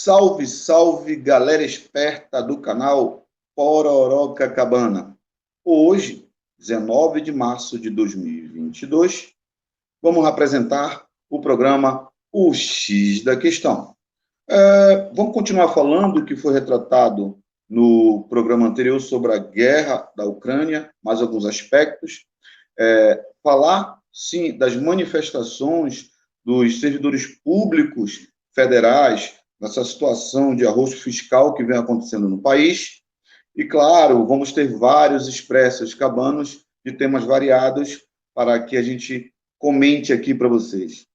Salve, salve, galera esperta do canal Pororocacabana. Hoje, 19 de março de 2022, vamos apresentar o programa O X da Questão. Vamos continuar falando o que foi retratado no programa anterior sobre a guerra da Ucrânia, mais alguns aspectos. Falar, sim, das manifestações dos servidores públicos federais nessa situação de arroxo fiscal que vem acontecendo no país. E, claro, vamos ter vários expressos cabanos de temas variados para que a gente comente aqui para vocês.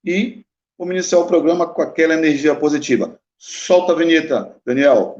E vamos iniciar o programa com aquela energia positiva. Solta a vinheta, Daniel.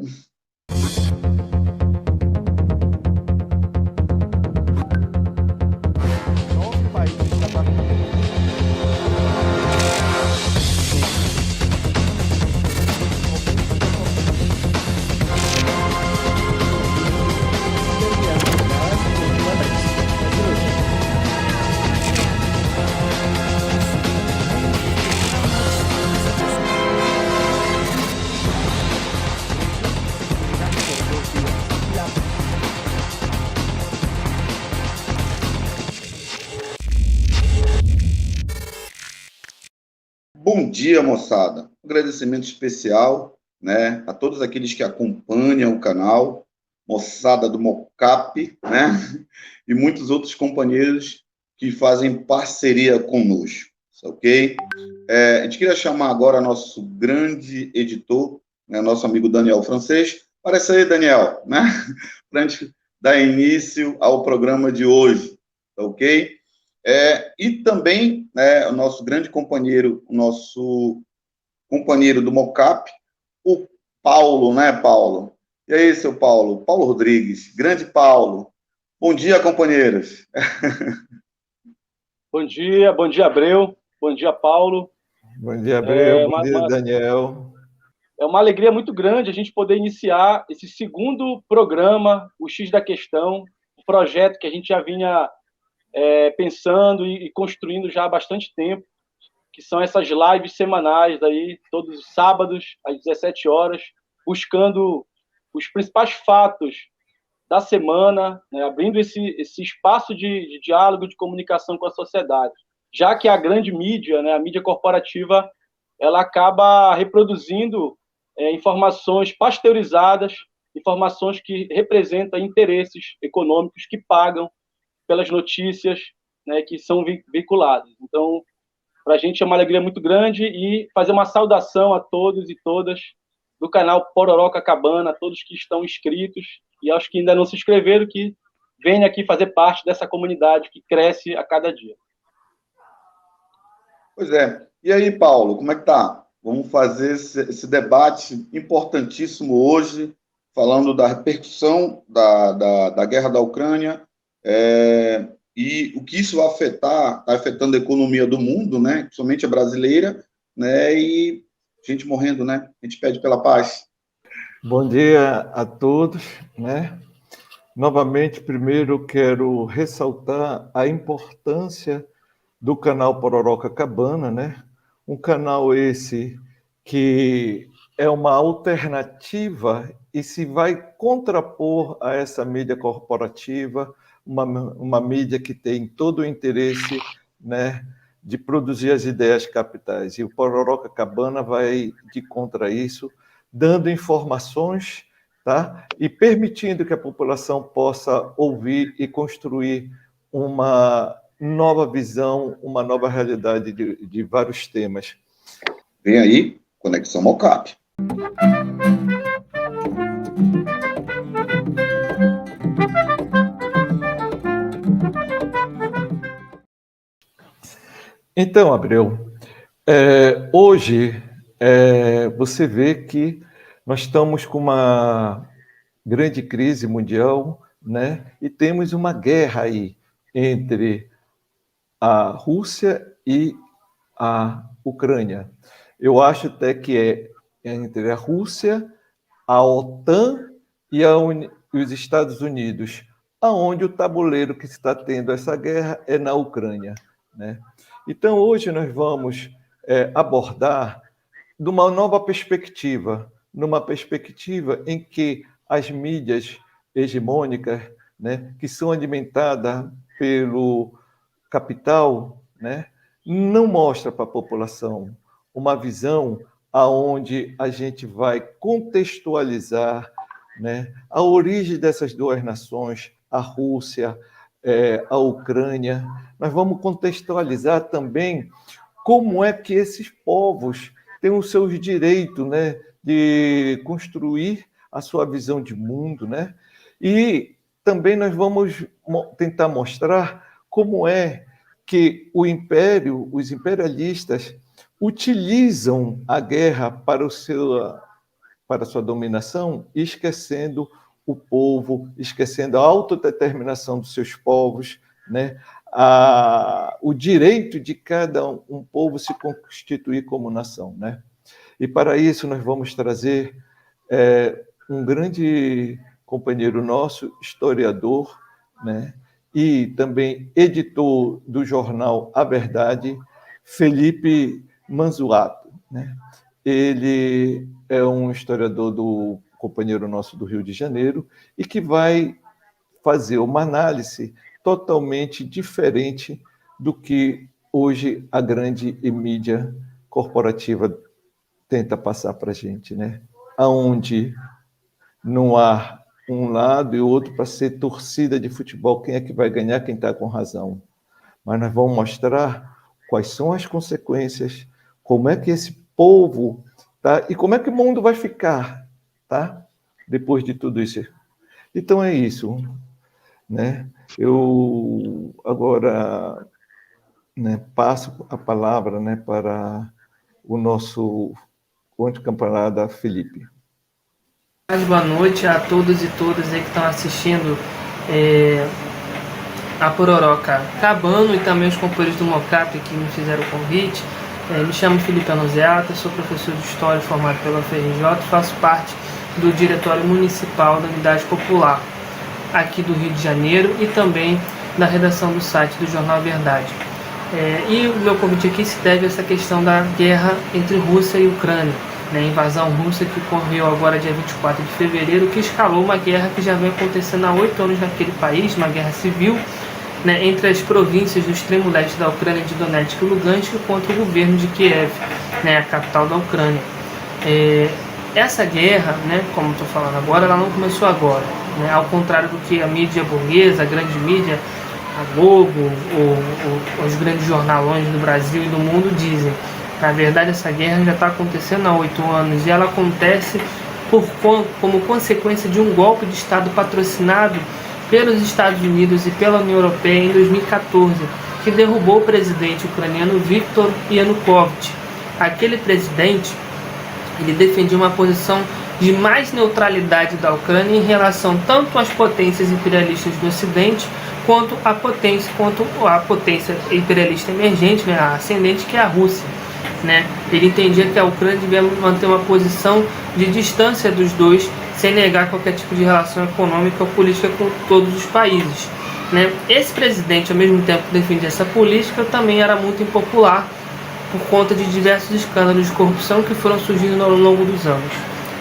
Bom dia, moçada. Um agradecimento especial, né, a todos aqueles que acompanham o canal, moçada do Mocap, né, e muitos outros companheiros que fazem parceria conosco, ok? A gente queria chamar agora nosso grande editor, né, nosso amigo Daniel Francês. Aparece aí, Daniel, né, para a gente dar início ao programa de hoje, ok? E também, né, o nosso grande companheiro, o nosso companheiro do Mocap, o Paulo, né, Paulo? E aí, seu Paulo? Paulo Rodrigues, grande Paulo. Bom dia, companheiros. Bom dia, Abreu. Bom dia, Paulo. Bom dia, Abreu. Bom dia, Daniel. É uma alegria muito grande a gente poder iniciar esse segundo programa, o X da Questão, um projeto que a gente já vinha pensando e construindo já há bastante tempo, que são essas lives semanais, aí, todos os sábados, às 17 horas, buscando os principais fatos da semana, né, abrindo esse espaço de diálogo, de comunicação com a sociedade. Já que a grande mídia, né, a mídia corporativa, ela acaba reproduzindo informações pasteurizadas, informações que representam interesses econômicos que pagam pelas notícias, né, que são veiculadas. Então, para a gente é uma alegria muito grande e fazer uma saudação a todos e todas do canal Pororocacabana, a todos que estão inscritos e aos que ainda não se inscreveram, que venham aqui fazer parte dessa comunidade que cresce a cada dia. Pois é. E aí, Paulo, como é que tá? Vamos fazer esse debate importantíssimo hoje, falando da repercussão da guerra da Ucrânia, e o que isso vai afetar, está afetando a economia do mundo, né, principalmente a brasileira, né, e gente morrendo, né? A gente pede pela paz. Bom dia a todos, né? Novamente, primeiro quero ressaltar a importância do canal Pororocacabana, né? Um canal esse que é uma alternativa e se vai contrapor a essa mídia corporativa, uma mídia que tem todo o interesse, né, de produzir as ideias capitais. E o Pororocacabana vai de contra isso, dando informações, tá? E permitindo que a população possa ouvir e construir uma nova visão, uma nova realidade de vários temas. Vem aí, Conexão Mocap. Então, Abreu, hoje você vê que nós estamos com uma grande crise mundial, né? E temos uma guerra aí entre a Rússia e a Ucrânia. Eu acho até que é entre a Rússia, a OTAN e os Estados Unidos, aonde o tabuleiro que está tendo essa guerra é na Ucrânia, né? Então, hoje nós vamos abordar de uma nova perspectiva, numa perspectiva em que as mídias hegemônicas, né, que são alimentadas pelo capital, né, não mostra para a população uma visão aonde a gente vai contextualizar, né, a origem dessas duas nações, a Rússia, a Ucrânia. Nós vamos contextualizar também como é que esses povos têm os seus direitos, né, de construir a sua visão de mundo, né? E também nós vamos tentar mostrar como é que o império, os imperialistas, utilizam a guerra para a sua dominação, esquecendo o povo, esquecendo a autodeterminação dos seus povos, né? O direito de cada um povo se constituir como nação, né? E para isso nós vamos trazer um grande companheiro nosso, historiador, né? E também editor do jornal A Verdade, Felipe Manzuato, né? Ele é um historiador do companheiro nosso do Rio de Janeiro e que vai fazer uma análise totalmente diferente do que hoje a grande mídia corporativa tenta passar para a gente, né? Onde não há um lado e outro para ser torcida de futebol, quem é que vai ganhar, quem está com razão. Mas nós vamos mostrar quais são as consequências, como é que esse povo, tá? E como é que o mundo vai ficar, tá? Depois de tudo isso. Então é isso, né? Eu agora, né, passo a palavra, né, para o nosso camarada Felipe. Boa noite a todos e todas aí que estão assistindo a Pororoca Cabano e também os companheiros do Mocap que me fizeram o convite. Me chamo Felipe Manzuato, sou professor de História formado pela UFRJ, faço parte do Diretório Municipal da Unidade Popular aqui do Rio de Janeiro e também da redação do site do Jornal Verdade. E o meu convite aqui se deve a essa questão da guerra entre Rússia e Ucrânia, né, a invasão russa que ocorreu agora dia 24 de fevereiro, que escalou uma guerra que já vem acontecendo há 8 anos naquele país, uma guerra civil, né, entre as províncias do extremo leste da Ucrânia de Donetsk e Lugansk contra o governo de Kiev, né, a capital da Ucrânia. Essa guerra, né, como estou falando agora, ela não começou agora, né, ao contrário do que a mídia burguesa, a grande mídia, a Globo, os grandes jornalões do Brasil e do mundo dizem. Na verdade, essa guerra já está acontecendo há 8 anos e ela acontece como consequência de um golpe de Estado patrocinado pelos Estados Unidos e pela União Europeia em 2014, que derrubou o presidente ucraniano Viktor Yanukovych. Aquele presidente, ele defendia uma posição de mais neutralidade da Ucrânia em relação tanto às potências imperialistas do Ocidente quanto à potência imperialista emergente, né, a ascendente, que é a Rússia. Né? Ele entendia que a Ucrânia devia manter uma posição de distância dos dois, sem negar qualquer tipo de relação econômica ou política com todos os países. Né? Esse presidente, ao mesmo tempo que defendia essa política, também era muito impopular por conta de diversos escândalos de corrupção que foram surgindo ao longo dos anos.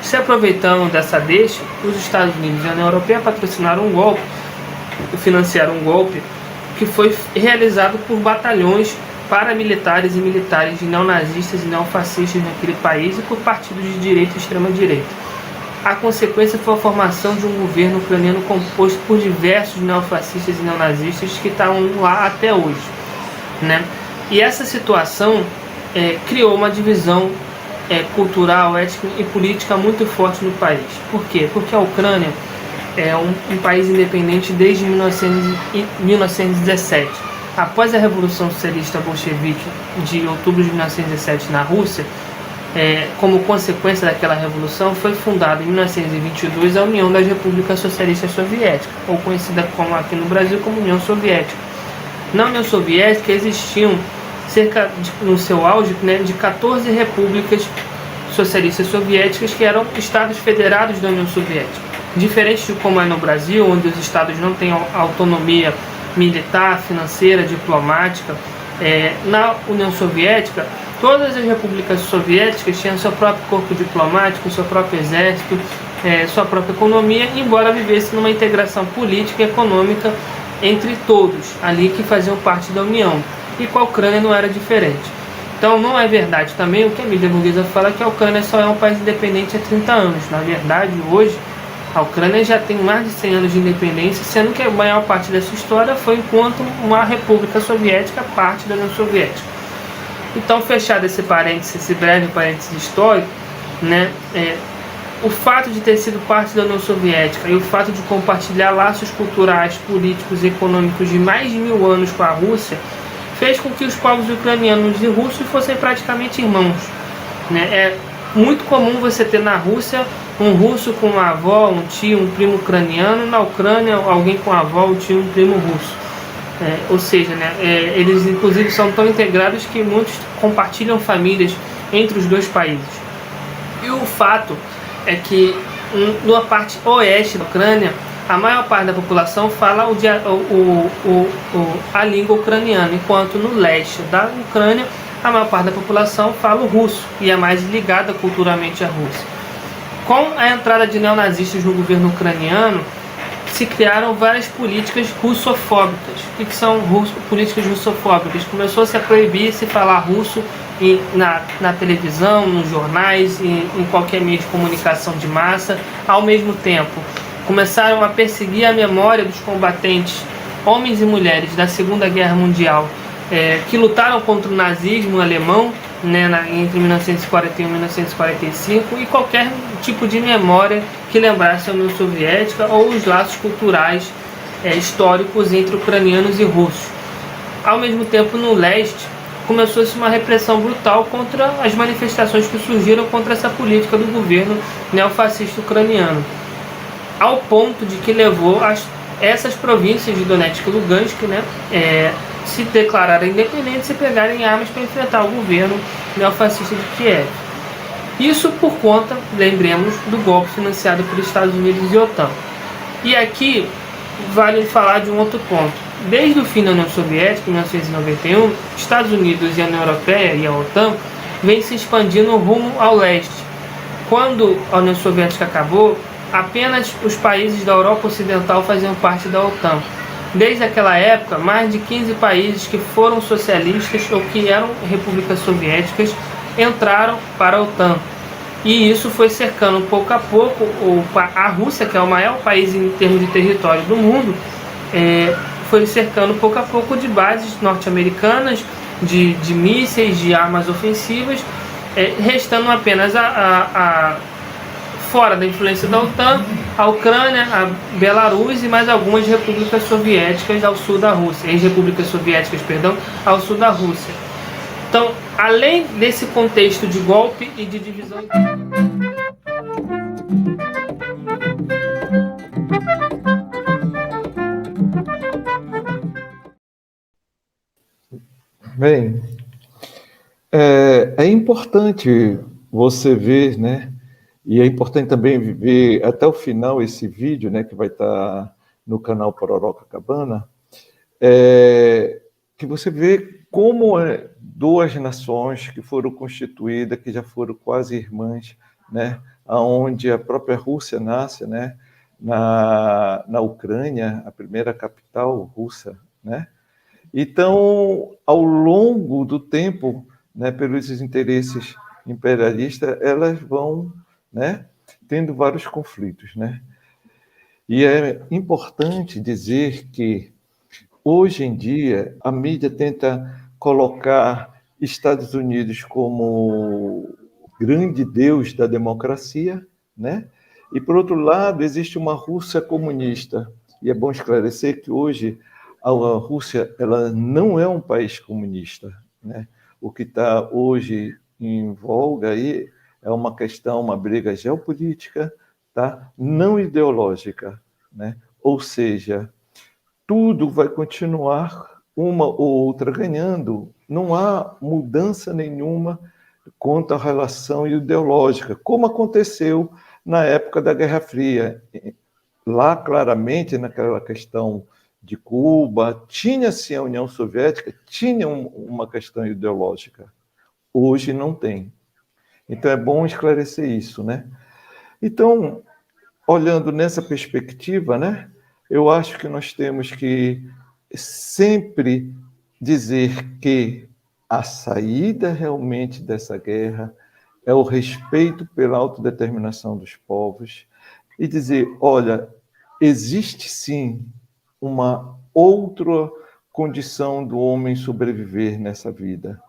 Se aproveitando dessa deixa, os Estados Unidos e a União Europeia patrocinaram um golpe, financiaram um golpe que foi realizado por batalhões paramilitares e militares de neonazistas e neofascistas naquele país e por partidos de direita e extrema-direita. A consequência foi a formação de um governo ucraniano composto por diversos neofascistas e neonazistas que estão lá até hoje. Né? E essa situação criou uma divisão cultural, étnica e política muito forte no país. Por quê? Porque a Ucrânia é um país independente desde 1917. Após a Revolução Socialista Bolchevique de outubro de 1917 na Rússia, como consequência daquela revolução, foi fundada em 1922 a União das Repúblicas Socialistas Soviéticas, ou conhecida como aqui no Brasil como União Soviética. Na União Soviética existiam no seu auge, né, de 14 repúblicas socialistas soviéticas que eram estados federados da União Soviética. Diferente de como é no Brasil, onde os estados não têm autonomia militar, financeira, diplomática, Na União Soviética, todas as repúblicas soviéticas tinham seu próprio corpo diplomático, seu próprio exército, sua própria economia, embora vivesse numa integração política e econômica entre todos ali que faziam parte da União. E com a Ucrânia não era diferente. Então não é verdade também o que a mídia burguesa fala, que a Ucrânia só é um país independente há 30 anos. Na verdade, hoje, a Ucrânia já tem mais de 100 anos de independência, sendo que a maior parte dessa história foi enquanto uma república soviética, parte da União Soviética. Então, fechado esse parênteses, esse breve parênteses histórico, né, o fato de ter sido parte da União Soviética e o fato de compartilhar laços culturais, políticos e econômicos de mais de 1000 anos com a Rússia, fez com que os povos ucranianos e russos fossem praticamente irmãos, né? É muito comum você ter na Rússia um russo com uma avó, um tio, um primo ucraniano, na Ucrânia alguém com a avó, um tio, um primo russo. Ou seja, né, eles inclusive são tão integrados que muitos compartilham famílias entre os dois países. E o fato é que na parte oeste da Ucrânia, a maior parte da população fala a língua ucraniana, enquanto no leste da Ucrânia, a maior parte da população fala o russo e é mais ligada culturalmente à Rússia. Com a entrada de neonazistas no governo ucraniano, se criaram várias políticas russofóbicas. O que são políticas russofóbicas? Começou-se a proibir se falar russo na televisão, nos jornais, em qualquer meio de comunicação de massa. Ao mesmo tempo, começaram a perseguir a memória dos combatentes, homens e mulheres da Segunda Guerra Mundial, que lutaram contra o nazismo alemão, né, entre 1941 e 1945, e qualquer tipo de memória que lembrasse a União Soviética ou os laços culturais históricos entre ucranianos e russos. Ao mesmo tempo, no leste, começou-se uma repressão brutal contra as manifestações que surgiram contra essa política do governo neofascista ucraniano, ao ponto de que levou essas províncias de Donetsk e Lugansk, né, se declararem independentes e pegarem armas para enfrentar o governo neofascista de Kiev. Isso por conta, lembremos, do golpe financiado pelos Estados Unidos e OTAN. E aqui vale falar de um outro ponto. Desde o fim da União Soviética, em 1991, Estados Unidos e a União Europeia e a OTAN vêm se expandindo rumo ao leste. Quando a União Soviética acabou, apenas os países da Europa Ocidental faziam parte da OTAN. Desde aquela época, mais de 15 países que foram socialistas ou que eram repúblicas soviéticas entraram para a OTAN. E isso foi cercando pouco a pouco a Rússia, que é o maior país em termos de território do mundo, foi cercando pouco a pouco de bases norte-americanas, de mísseis, de armas ofensivas, restando apenas fora da influência da OTAN, a Ucrânia, a Belarus e mais algumas repúblicas soviéticas ao sul da Rússia, ex-repúblicas soviéticas, ao sul da Rússia. Então, além desse contexto de golpe e de divisão... Bem, é importante você ver, né? E é importante também ver até o final esse vídeo, né, que vai estar no canal Pororoca Cabana, que você vê como duas nações que foram constituídas, que já foram quase irmãs, né, onde a própria Rússia nasce, né, na Ucrânia, a primeira capital russa, né? Então, ao longo do tempo, né, pelos interesses imperialistas, elas vão, né, tendo vários conflitos, né? E é importante dizer que, hoje em dia, a mídia tenta colocar Estados Unidos como grande deus da democracia, né? E, por outro lado, existe uma Rússia comunista. E é bom esclarecer que hoje a Rússia ela não é um país comunista, né? O que está hoje em voga aí é uma questão, uma briga geopolítica, tá? Não ideológica, né? Ou seja, tudo vai continuar uma ou outra ganhando, não há mudança nenhuma quanto à relação ideológica, como aconteceu na época da Guerra Fria. Lá, claramente, naquela questão de Cuba, tinha-se a União Soviética, tinha uma questão ideológica. Hoje não tem. Então é bom esclarecer isso, né? Então, olhando nessa perspectiva, né, eu acho que nós temos que sempre dizer que a saída realmente dessa guerra é o respeito pela autodeterminação dos povos e dizer, olha, existe sim uma outra condição do homem sobreviver nessa vida,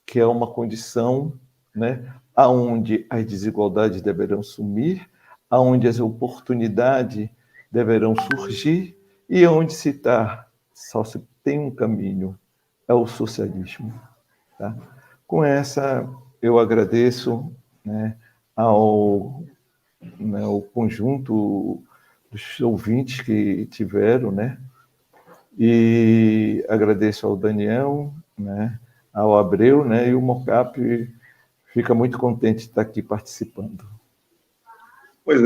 que é uma condição, né, aonde as desigualdades deverão sumir, aonde as oportunidades deverão surgir e onde só se tem um caminho, é o socialismo. Tá? Com essa, eu agradeço, né, ao conjunto dos ouvintes que tiveram, né, e agradeço ao Daniel, né, ao Abreu, né, e o Mocap fica muito contente de estar aqui participando. Pois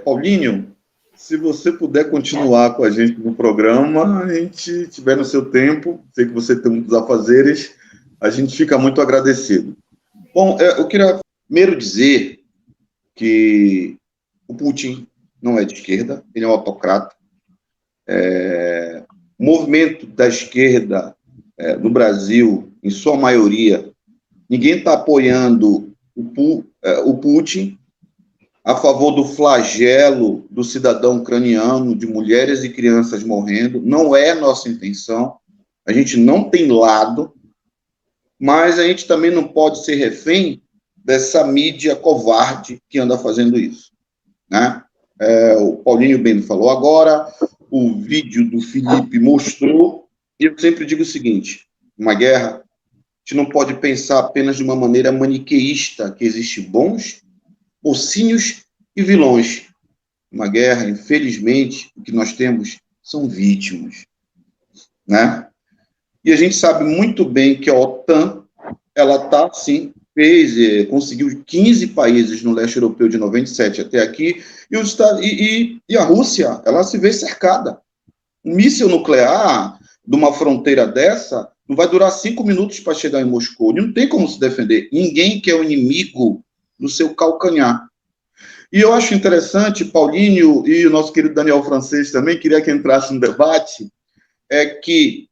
Paulinho, se você puder continuar com a gente no programa, a gente tiver no seu tempo, sei que você tem muitos afazeres, a gente fica muito agradecido. Bom, eu queria primeiro dizer que o Putin não é de esquerda, ele é um autocrata. O movimento da esquerda no Brasil, em sua maioria, ninguém está apoiando o Putin a favor do flagelo do cidadão ucraniano, de mulheres e crianças morrendo. Não é nossa intenção. A gente não tem lado, mas a gente também não pode ser refém dessa mídia covarde que anda fazendo isso, né? O Paulinho bem falou agora, o vídeo do Felipe mostrou, e eu sempre digo o seguinte, uma guerra, a gente não pode pensar apenas de uma maneira maniqueísta, que existe bons, mocinhos e vilões. Uma guerra, infelizmente, o que nós temos são vítimas, né? E a gente sabe muito bem que a OTAN, ela está, sim, conseguiu 15 países no leste europeu de 97 até aqui, e a Rússia, ela se vê cercada. Um míssil nuclear de uma fronteira dessa não vai durar 5 minutos para chegar em Moscou. Não tem como se defender. Ninguém quer o inimigo no seu calcanhar. E eu acho interessante, Paulinho e o nosso querido Daniel Francês também, queria que entrasse no debate, que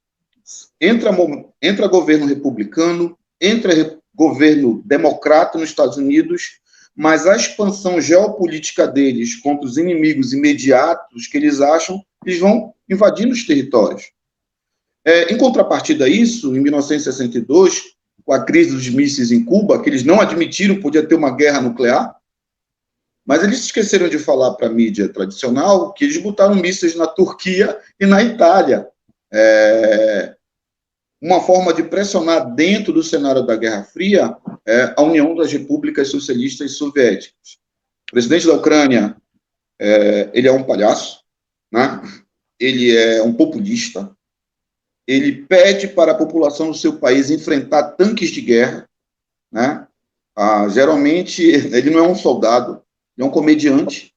entra governo republicano, entra governo democrata nos Estados Unidos, mas a expansão geopolítica deles contra os inimigos imediatos que eles acham, eles vão invadindo os territórios. Em contrapartida a isso, em 1962, com a crise dos mísseis em Cuba, que eles não admitiram, podia ter uma guerra nuclear, mas eles esqueceram de falar para a mídia tradicional que eles botaram mísseis na Turquia e na Itália. Uma forma de pressionar dentro do cenário da Guerra Fria a União das Repúblicas Socialistas Soviéticas. O presidente da Ucrânia, ele é um palhaço, né? Ele é um populista, ele pede para a população do seu país enfrentar tanques de guerra, né? Geralmente, ele não é um soldado, ele é um comediante,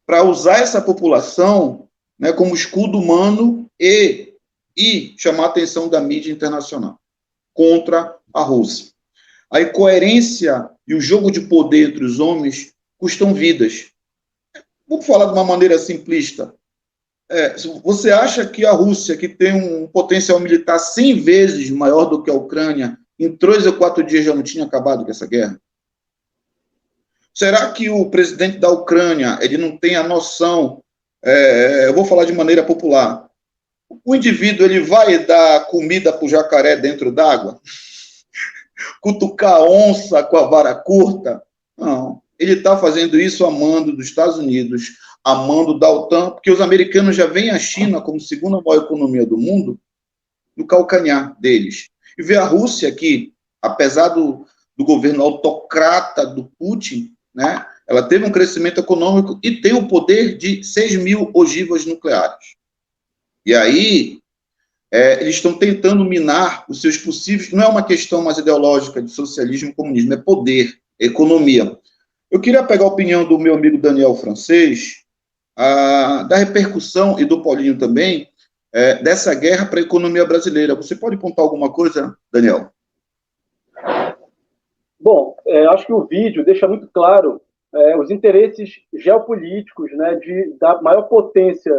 para usar essa população, né, como escudo humano e chamar a atenção da mídia internacional contra a Rússia. A incoerência e o jogo de poder entre os homens custam vidas. Vamos falar de uma maneira simplista. Você acha que a Rússia, que tem um potencial militar 100 vezes maior do que a Ucrânia, em 3 ou 4 dias já não tinha acabado com essa guerra? Será que o presidente da Ucrânia ele não tem a noção, eu vou falar de maneira popular, o indivíduo ele vai dar comida para o jacaré dentro d'água? Cutucar a onça com a vara curta? Não. Ele está fazendo isso a mando dos Estados Unidos, a mando da OTAN, porque os americanos já veem a China como segunda maior economia do mundo no calcanhar deles. E vê a Rússia que, apesar do governo autocrata do Putin, né, ela teve um crescimento econômico e tem o poder de 6 mil ogivas nucleares. E aí, eles estão tentando minar os seus possíveis... Não é uma questão mais ideológica de socialismo e comunismo, é poder, economia. Eu queria pegar a opinião do meu amigo Daniel Francês, da repercussão, e do Paulinho também, dessa guerra para a economia brasileira. Você pode pontuar alguma coisa, Daniel? Bom, acho que o vídeo deixa muito claro os interesses geopolíticos, né, da maior potência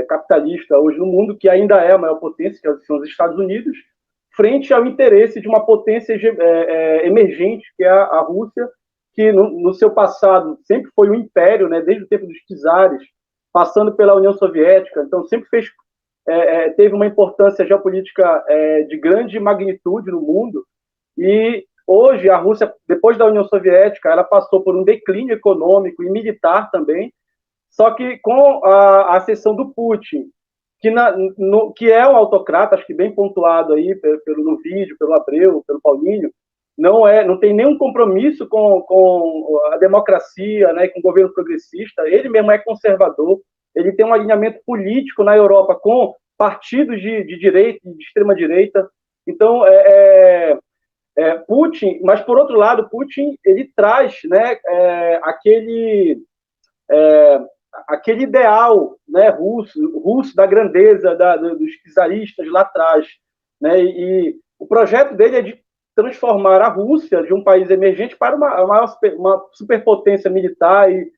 capitalista hoje no mundo, que ainda é a maior potência, que são os Estados Unidos, frente ao interesse de uma potência emergente, que é a Rússia, que no seu passado sempre foi um império, né, desde o tempo dos czares, passando pela União Soviética, então sempre teve uma importância geopolítica de grande magnitude no mundo, e hoje a Rússia, depois da União Soviética, ela passou por um declínio econômico e militar também, só que com a ascensão do Putin, que é um autocrata, acho que bem pontuado aí no vídeo, pelo Abreu, pelo Paulinho, não tem nenhum compromisso com a democracia, né, com o governo progressista, ele mesmo é conservador, ele tem um alinhamento político na Europa com partidos de direita, de extrema-direita, então Putin, mas por outro lado, Putin ele traz, né, aquele ideal, né, russo da grandeza dos czaristas lá atrás, né, e o projeto dele é de transformar a Rússia de um país emergente para uma superpotência militar e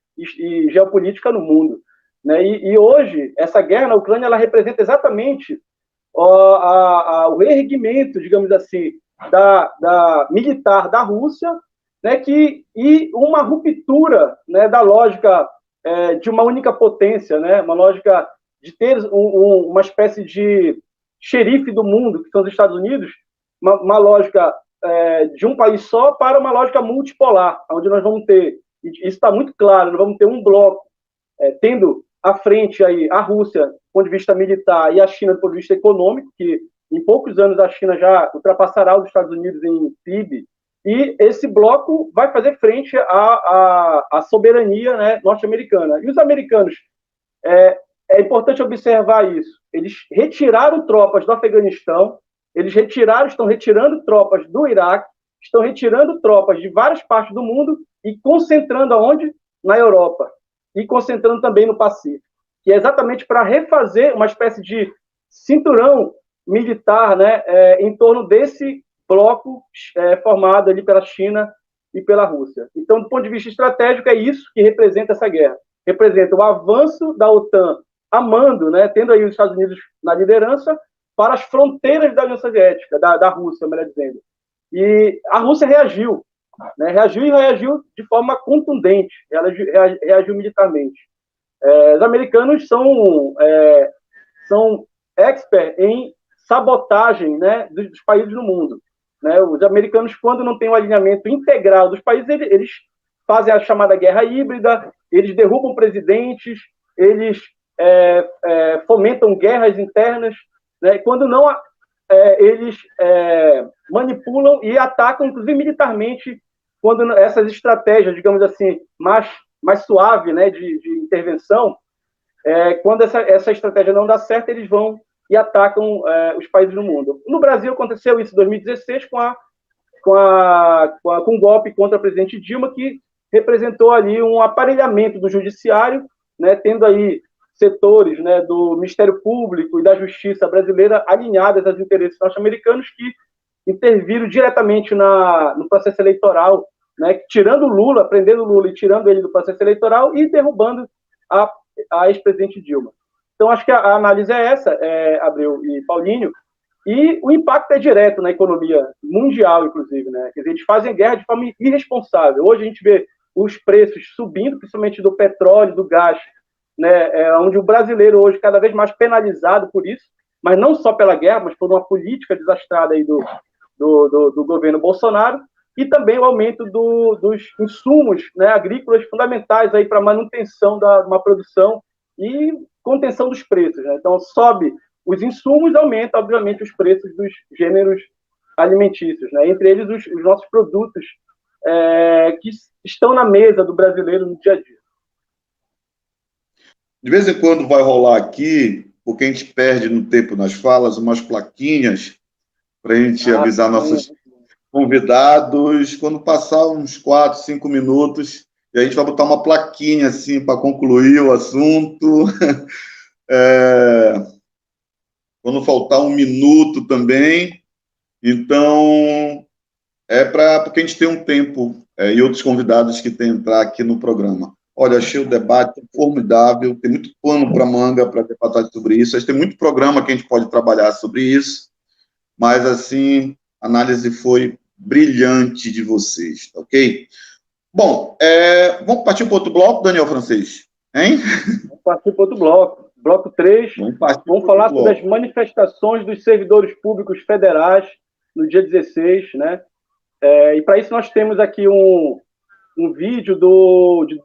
geopolítica no mundo, né, e hoje essa guerra na Ucrânia ela representa exatamente o reerguimento, digamos assim, da militar da Rússia, né, e uma ruptura, né, da lógica de uma única potência, né, uma lógica de ter uma espécie de xerife do mundo, que são os Estados Unidos, uma lógica de um país só para uma lógica multipolar, onde nós vamos ter, isso está muito claro, nós vamos ter um bloco tendo à frente aí a Rússia do ponto de vista militar e a China do ponto de vista econômico, que em poucos anos a China já ultrapassará os Estados Unidos em PIB, e esse bloco vai fazer frente à soberania, né, norte-americana. E os americanos, é importante observar isso, eles retiraram tropas do Afeganistão, estão retirando tropas do Iraque, estão retirando tropas de várias partes do mundo e concentrando aonde? Na Europa. E concentrando também no Pacífico. Que é exatamente para refazer uma espécie de cinturão militar, né, em torno desse bloco formado ali pela China e pela Rússia. Então, do ponto de vista estratégico, é isso que representa essa guerra. Representa o avanço da OTAN amando, né, tendo aí os Estados Unidos na liderança, para as fronteiras da União Soviética, da Rússia, melhor dizendo. E a Rússia reagiu, né, reagiu de forma contundente, ela reagiu militarmente. Os americanos são expert em sabotagem, né, dos países do mundo. Né? Os americanos, quando não tem um alinhamento integral dos países, eles fazem a chamada guerra híbrida, eles derrubam presidentes, eles fomentam guerras internas, né? Quando não, eles manipulam e atacam, inclusive militarmente, quando essas estratégias, digamos assim, mais suave, né, de intervenção, quando essa estratégia não dá certo, eles vão e atacam os países do mundo. No Brasil aconteceu isso em 2016 com um golpe contra a presidente Dilma, que representou ali um aparelhamento do judiciário, né, tendo aí setores, né, do Ministério Público e da Justiça brasileira alinhados aos interesses norte-americanos, que interviram diretamente no processo eleitoral, né, tirando Lula, prendendo Lula e tirando ele do processo eleitoral e derrubando a ex-presidente Dilma. Então, acho que a análise é essa, Abreu e Paulinho, e o impacto é direto na economia mundial, inclusive, né? Quer dizer, eles fazem guerra de forma irresponsável. Hoje a gente vê os preços subindo, principalmente do petróleo, do gás, né? Onde o brasileiro hoje cada vez mais penalizado por isso, mas não só pela guerra, mas por uma política desastrada aí do governo Bolsonaro, e também o aumento dos insumos, né, agrícolas fundamentais aí para a manutenção de uma produção e contenção dos preços, né? Então, sobe os insumos, aumenta, obviamente, os preços dos gêneros alimentícios, né? Entre eles, os nossos produtos que estão na mesa do brasileiro no dia a dia. De vez em quando vai rolar aqui, porque a gente perde no tempo nas falas, umas plaquinhas para a gente avisar nossos convidados, quando passar uns 4, 5 minutos, e a gente vai botar uma plaquinha assim para concluir o assunto. quando faltar um minuto também. Então, porque a gente tem um tempo e outros convidados que têm entrar aqui no programa. Olha, achei o debate formidável, tem muito pano para manga para debater sobre isso, tem muito programa que a gente pode trabalhar sobre isso, mas, assim, a análise foi brilhante de vocês, tá ok? Bom, vamos partir para outro bloco, Daniel Francês? Hein? Vamos partir para outro bloco. Bloco 3, vamos falar sobre as manifestações dos servidores públicos federais no dia 16, né? E para isso nós temos aqui um vídeo de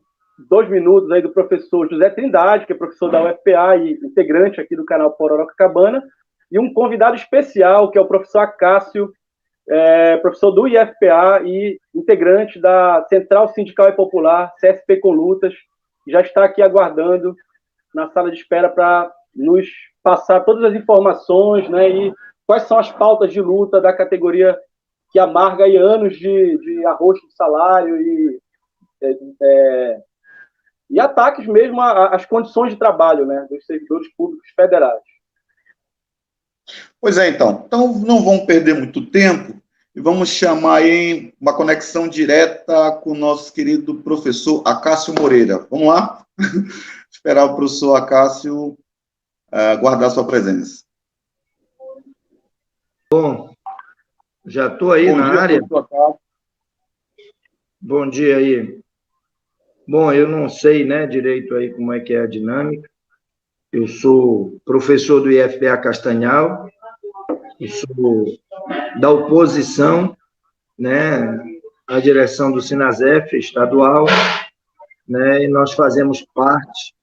2 minutos aí do professor José Trindade, que é professor da UFPA e integrante aqui do canal Pororoca Cabana, e um convidado especial, que é o professor Acácio, professor do IFPA e integrante da Central Sindical e Popular, CSP com Lutas, que já está aqui aguardando na sala de espera para nos passar todas as informações, né, e quais são as pautas de luta da categoria que amarga aí anos de arroxo de salário e ataques mesmo às condições de trabalho, né, dos servidores públicos federais. Pois é, então não vamos perder muito tempo e vamos chamar aí uma conexão direta com o nosso querido professor Acácio Moreira. Vamos lá? Esperar o professor Acácio guardar sua presença. Bom, já estou aí na área. Bom dia aí. Bom, eu não sei, né, direito aí como é que é a dinâmica. Eu sou professor do IFPA Castanhal, eu sou da oposição, né, à direção do Sinasef estadual, né, e nós fazemos parte,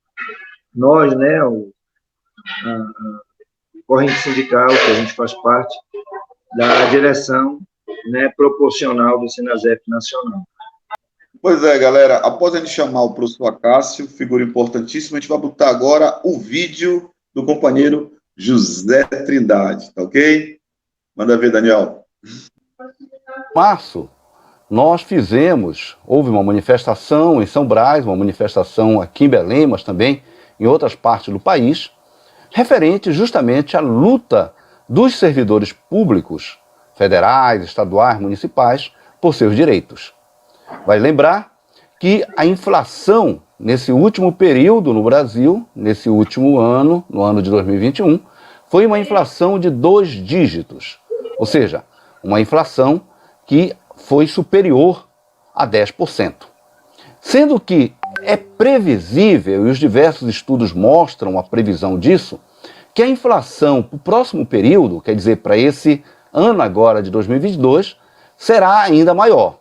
né, a corrente sindical, que a gente faz parte da direção, né, proporcional do Sinasef Nacional. Pois é, galera, após a gente chamar o professor Acácio, figura importantíssima, a gente vai botar agora o vídeo do companheiro José Trindade, tá ok? Manda ver, Daniel. Março, nós houve uma manifestação em São Brás, uma manifestação aqui em Belém, mas também em outras partes do país, referente justamente à luta dos servidores públicos, federais, estaduais, municipais, por seus direitos. Vai lembrar que a inflação, nesse último período no Brasil, nesse último ano, no ano de 2021, foi uma inflação de 2 dígitos, ou seja, uma inflação que foi superior a 10%. Sendo que é previsível, e os diversos estudos mostram a previsão disso, que a inflação para o próximo período, quer dizer, para esse ano agora de 2022, será ainda maior.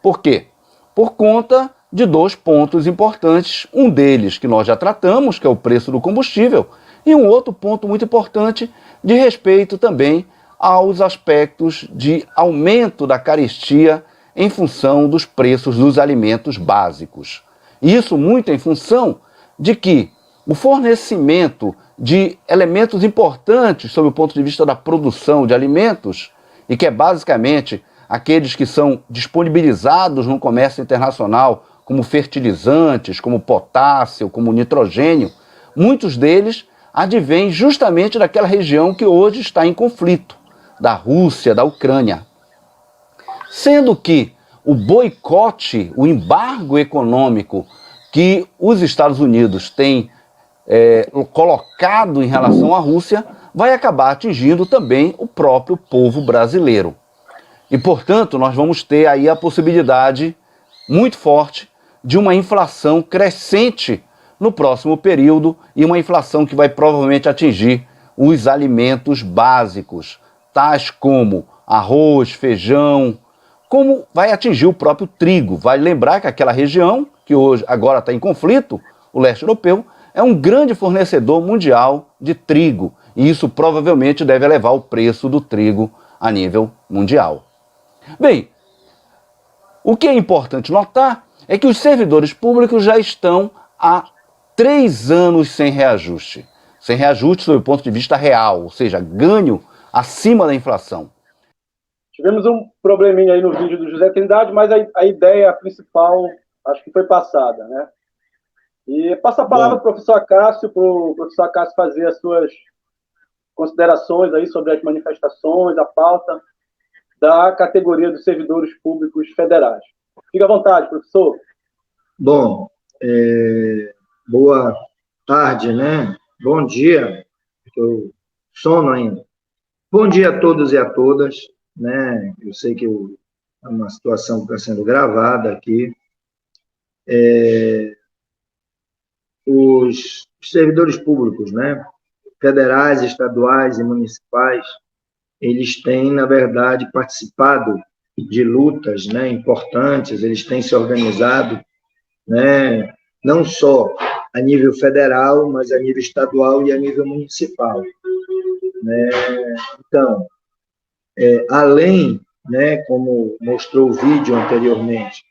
Por quê? Por conta de 2 pontos importantes, um deles que nós já tratamos, que é o preço do combustível, e um outro ponto muito importante de respeito também aos aspectos de aumento da carestia em função dos preços dos alimentos básicos. Isso muito em função de que o fornecimento de elementos importantes sob o ponto de vista da produção de alimentos, e que é basicamente aqueles que são disponibilizados no comércio internacional, como fertilizantes, como potássio, como nitrogênio, muitos deles advêm justamente daquela região que hoje está em conflito, da Rússia, da Ucrânia. Sendo que o boicote, o embargo econômico que os Estados Unidos têm colocado em relação à Rússia, vai acabar atingindo também o próprio povo brasileiro. E, portanto, nós vamos ter aí a possibilidade muito forte de uma inflação crescente no próximo período e uma inflação que vai provavelmente atingir os alimentos básicos, tais como arroz, feijão, como vai atingir o próprio trigo. Vai lembrar que aquela região, que hoje agora está em conflito, o leste europeu, é um grande fornecedor mundial de trigo, e isso provavelmente deve elevar o preço do trigo a nível mundial. Bem, o que é importante notar é que os servidores públicos já estão há 3 anos sem reajuste sob o ponto de vista real, ou seja, ganho acima da inflação. Tivemos um probleminha aí no vídeo do José Trindade, mas a ideia principal acho que foi passada, né? E passa a palavra para o professor Acácio fazer as suas considerações aí sobre as manifestações, a pauta da categoria dos servidores públicos federais. Fique à vontade, professor. Bom, boa tarde, né? Bom dia, estou sono ainda. Bom dia a todos e a todas, né? Eu sei que é uma situação que está sendo gravada aqui. Os servidores públicos, né? Federais, estaduais e municipais, eles têm, na verdade, participado de lutas, né, importantes, eles têm se organizado, né, não só a nível federal, mas a nível estadual e a nível municipal. Né? Então, além, né, como mostrou o vídeo anteriormente,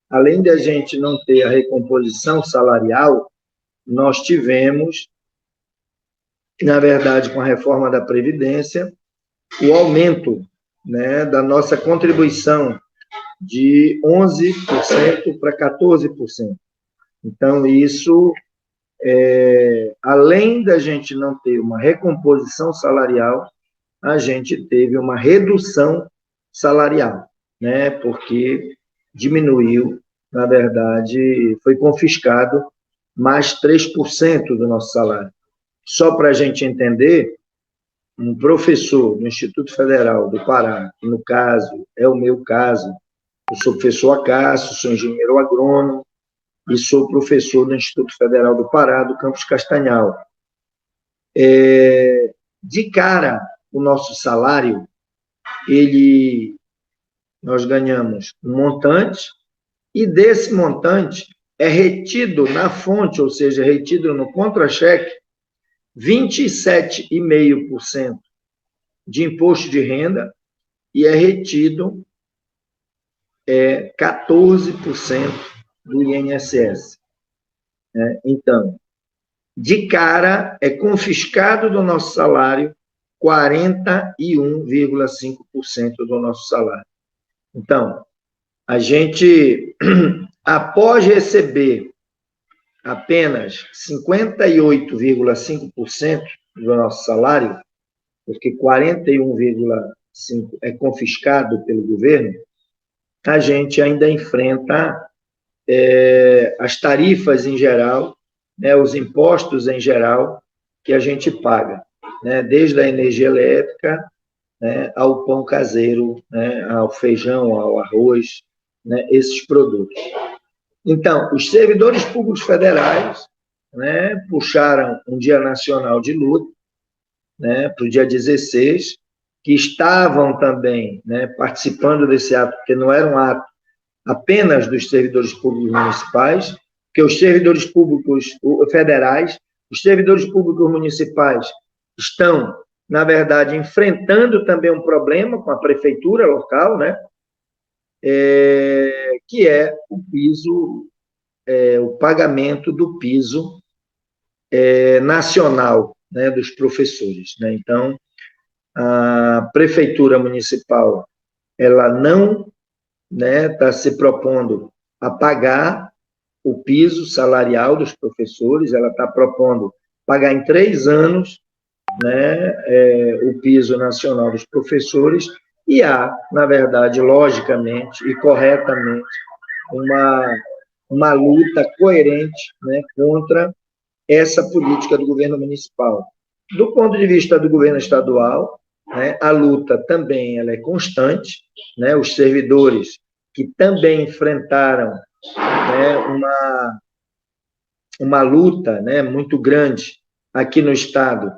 além de a gente não ter a recomposição salarial, nós tivemos, na verdade, com a reforma da Previdência, o aumento, né, da nossa contribuição de 11% para 14%. Então, isso, além da gente não ter uma recomposição salarial, a gente teve uma redução salarial, né, porque diminuiu, na verdade, foi confiscado mais 3% do nosso salário. Só para a gente entender, um professor do Instituto Federal do Pará, que no caso é o meu caso, eu sou professor Acácio, sou engenheiro agrônomo e sou professor do Instituto Federal do Pará, do campus Castanhal. De cara, o nosso salário, nós ganhamos um montante, e desse montante é retido na fonte, ou seja, retido no contra-cheque, 27,5% de imposto de renda e é retido 14% do INSS. Então, de cara, é confiscado do nosso salário 41,5% do nosso salário. Então, a gente, após receber apenas 58,5% do nosso salário, porque 41,5% é confiscado pelo governo, a gente ainda enfrenta as tarifas em geral, né, os impostos em geral que a gente paga, né, desde a energia elétrica, né, ao pão caseiro, né, ao feijão, ao arroz, né, esses produtos. Então, os servidores públicos federais, né, puxaram um dia nacional de luta, né, para o dia 16, que estavam também, né, participando desse ato, porque não era um ato apenas dos servidores públicos municipais, porque os servidores públicos federais, os servidores públicos municipais estão, na verdade, enfrentando também um problema com a prefeitura local, né, que é o piso, o pagamento do piso nacional, né, dos professores. Né? Então, a prefeitura municipal, ela não, né, está se propondo a pagar o piso salarial dos professores, ela está propondo pagar em 3 anos, né, o piso nacional dos professores, e há, na verdade, logicamente e corretamente, uma luta coerente, né, contra essa política do governo municipal. Do ponto de vista do governo estadual, né, a luta também ela é constante, né, os servidores que também enfrentaram, né, uma luta, né, muito grande aqui no Estado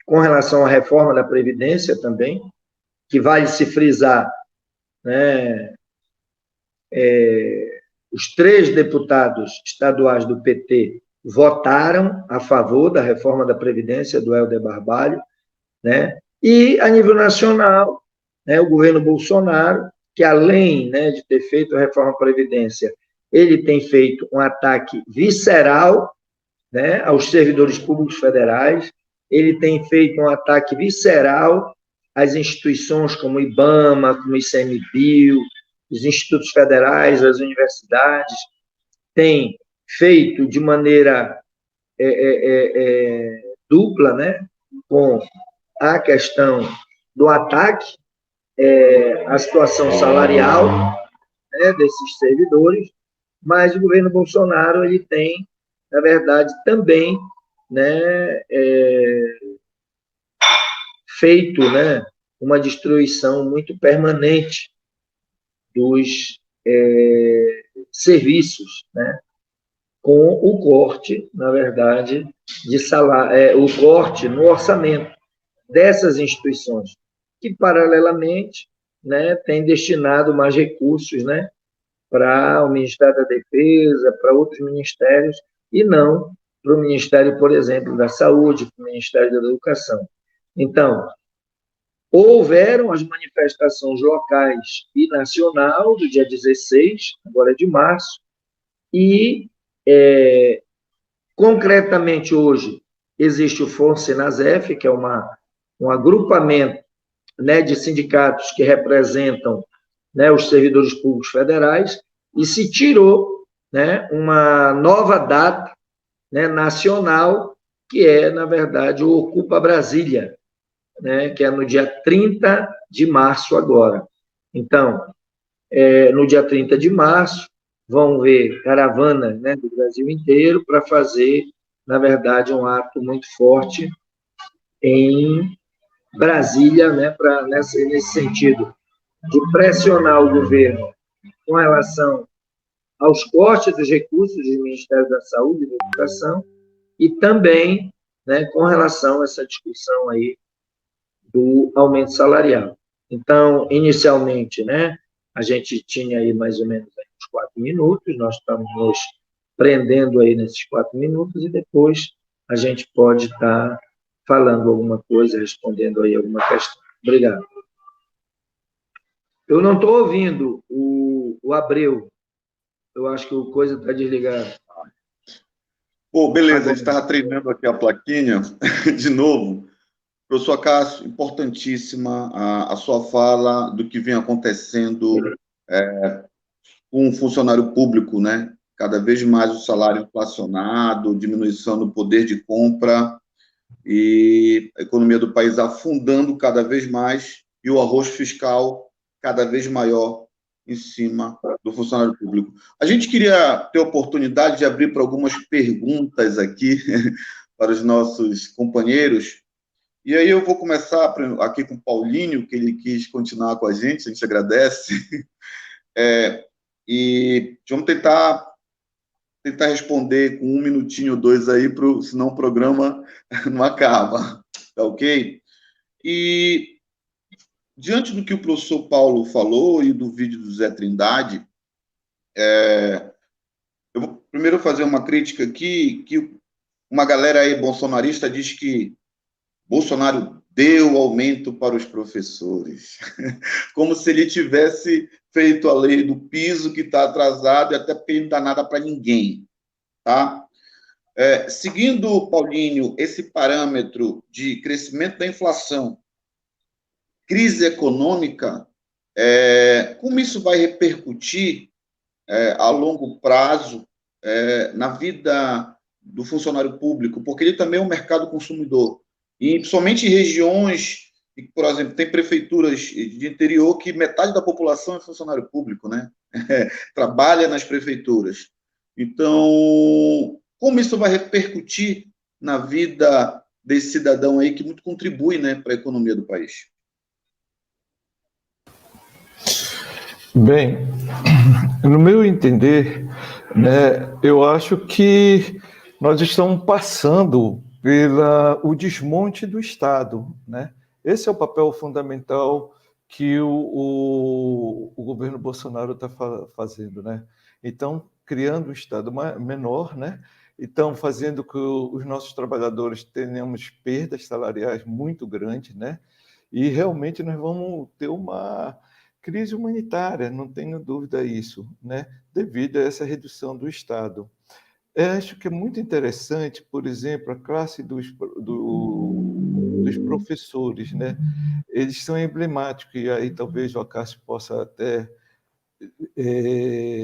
com relação à reforma da Previdência também, que vale se frisar, né, os 3 deputados estaduais do PT votaram a favor da reforma da Previdência do Helder Barbalho, né, e a nível nacional, né, o governo Bolsonaro, que além, né, de ter feito a reforma da Previdência, ele tem feito um ataque visceral, né, aos servidores públicos federais, ele tem feito um ataque visceral às instituições como o IBAMA, como o ICMBio, os institutos federais, as universidades, tem feito de maneira dupla, né, com a questão do ataque à situação salarial, né, desses servidores, mas o governo Bolsonaro ele tem, na verdade, também, né, feito, né, uma destruição muito permanente dos serviços, né, com o corte, na verdade, de salário, o corte no orçamento dessas instituições, que, paralelamente, né, tem destinado mais recursos, né, para o Ministério da Defesa, para outros ministérios, e não para o Ministério, por exemplo, da Saúde, para o Ministério da Educação. Então, houveram as manifestações locais e nacional do dia 16, agora de março, e, concretamente, hoje, existe o FONSENASEF, que é um agrupamento, né, de sindicatos que representam, né, os servidores públicos federais, e se tirou, né, uma nova data, né, nacional, que é, na verdade, o Ocupa Brasília, né, que é no dia 30 de março agora. Então, no dia 30 de março, vão ver caravanas, né, do Brasil inteiro para fazer, na verdade, um ato muito forte em Brasília, né, nesse sentido de pressionar o governo com relação aos cortes dos recursos do Ministério da Saúde e da Educação e também, né, com relação a essa discussão aí do aumento salarial. Então, inicialmente, né, a gente tinha aí mais ou menos uns 4 minutos, nós estamos nos prendendo aí nesses 4 minutos e depois a gente pode estar falando alguma coisa, respondendo aí alguma questão. Obrigado. Eu não estou ouvindo o Abreu. Eu acho que o coisa está desligado. Pô, beleza, a gente estava treinando aqui a plaquinha de novo. Professor Cássio, importantíssima a sua fala do que vem acontecendo com o funcionário público, né? Cada vez mais o salário inflacionado, diminuição do poder de compra e a economia do país afundando cada vez mais e o arroz fiscal cada vez maior em cima do funcionário público. A gente queria ter a oportunidade de abrir para algumas perguntas aqui para os nossos companheiros. E aí eu vou começar aqui com o Paulinho, que ele quis continuar com a gente agradece. E vamos tentar responder com 1 minutinho ou 2 aí, senão o programa não acaba, tá ok? E diante do que o professor Paulo falou e do vídeo do Zé Trindade, eu vou primeiro fazer uma crítica aqui, que uma galera aí bolsonarista diz que Bolsonaro deu aumento para os professores, como se ele tivesse feito a lei do piso que está atrasado e até porque não dá nada para ninguém, tá? Seguindo, Paulinho, esse parâmetro de crescimento da inflação, crise econômica, como isso vai repercutir a longo prazo na vida do funcionário público, porque ele também é um mercado consumidor. E somente em regiões, por exemplo, tem prefeituras de interior que metade da população é funcionário público, né? Trabalha nas prefeituras. Então, como isso vai repercutir na vida desse cidadão aí que muito contribui, né, para a economia do país? Bem, no meu entender, né, eu acho que nós estamos passando pelo desmonte do Estado, né? Esse é o papel fundamental que o governo Bolsonaro está fazendo, né? Então, criando um Estado menor, né? Então, fazendo que os nossos trabalhadores tenhamos perdas salariais muito grandes, né? E realmente nós vamos ter uma crise humanitária, não tenho dúvida disso, né? Devido a essa redução do Estado. Eu acho que é muito interessante, por exemplo, a classe dos professores, né? Eles são emblemáticos, e aí talvez o Acácio possa até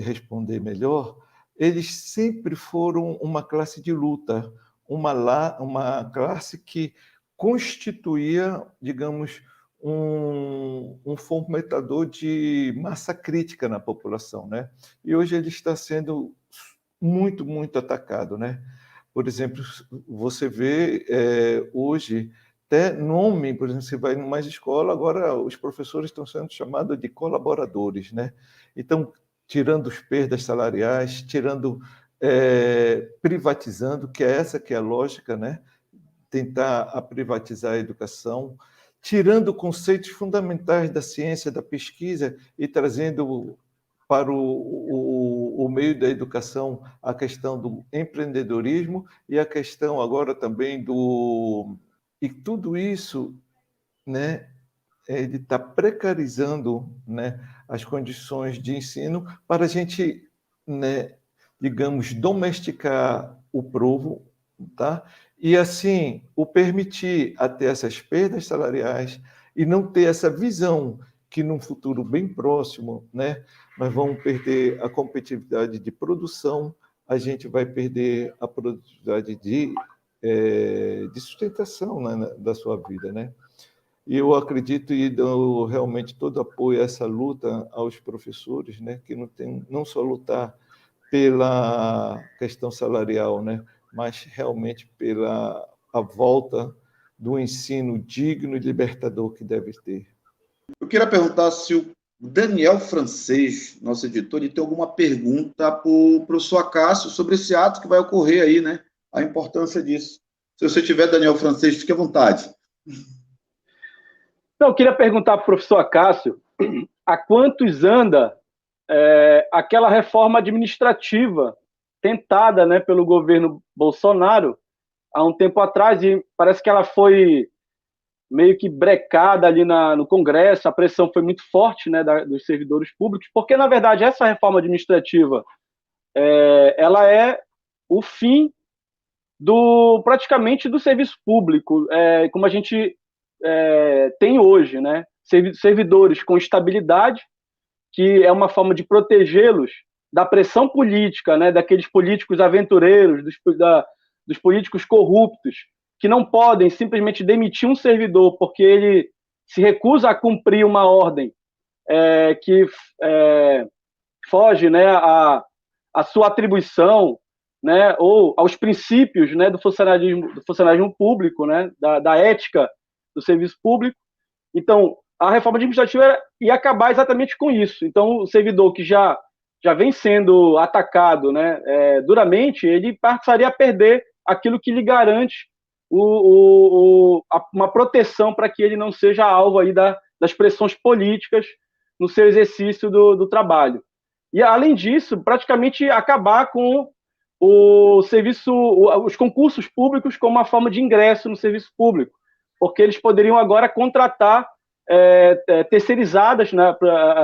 responder melhor. Eles sempre foram uma classe de luta, uma classe que constituía, digamos, um fomentador de massa crítica na população, né? E hoje ele está sendo muito, muito atacado, né? Por exemplo, você vê hoje até nome, por exemplo, você vai em mais escola, agora os professores estão sendo chamados de colaboradores, né? Então, tirando as perdas salariais, privatizando, que é a lógica, né? Tentar privatizar a educação, tirando conceitos fundamentais da ciência, da pesquisa e trazendo para o meio da educação a questão do empreendedorismo e a questão agora também do... E tudo isso, né, ele está precarizando, né, as condições de ensino para a gente, né, digamos, domesticar o povo, tá? E assim o permitir a ter essas perdas salariais e não ter essa visão que num futuro bem próximo, né, nós vamos perder a competitividade de produção, a gente vai perder a produtividade de sustentação, né, da sua vida, né? E eu acredito e dou realmente todo apoio a essa luta aos professores, né, que não só lutar pela questão salarial, né, mas realmente pela a volta do ensino digno e libertador que deve ter. Eu queria perguntar se o Daniel Francês, nosso editor, ele tem alguma pergunta para o professor Acácio sobre esse ato que vai ocorrer aí, né? A importância disso. Se você tiver, Daniel Francês, fique à vontade. Então, eu queria perguntar para o professor Acácio há quantos anda aquela reforma administrativa tentada, né, pelo governo Bolsonaro há um tempo atrás, e parece que ela foi meio que brecada ali no Congresso, a pressão foi muito forte, né, dos servidores públicos, porque, na verdade, essa reforma administrativa ela é o fim praticamente do serviço público, como a gente tem hoje, né? Servidores com estabilidade, que é uma forma de protegê-los da pressão política, né? Daqueles políticos aventureiros, dos políticos corruptos, que não podem simplesmente demitir um servidor porque ele se recusa a cumprir uma ordem que foge, né, a sua atribuição, né, ou aos princípios, né, do funcionalismo público, né, da ética do serviço público. Então, a reforma administrativa ia acabar exatamente com isso. Então, o servidor que já vem sendo atacado, né, duramente, ele passaria a perder aquilo que lhe garante uma proteção para que ele não seja alvo aí das pressões políticas no seu exercício do trabalho. E, além disso, praticamente acabar com os concursos públicos como uma forma de ingresso no serviço público, porque eles poderiam agora contratar terceirizadas, né,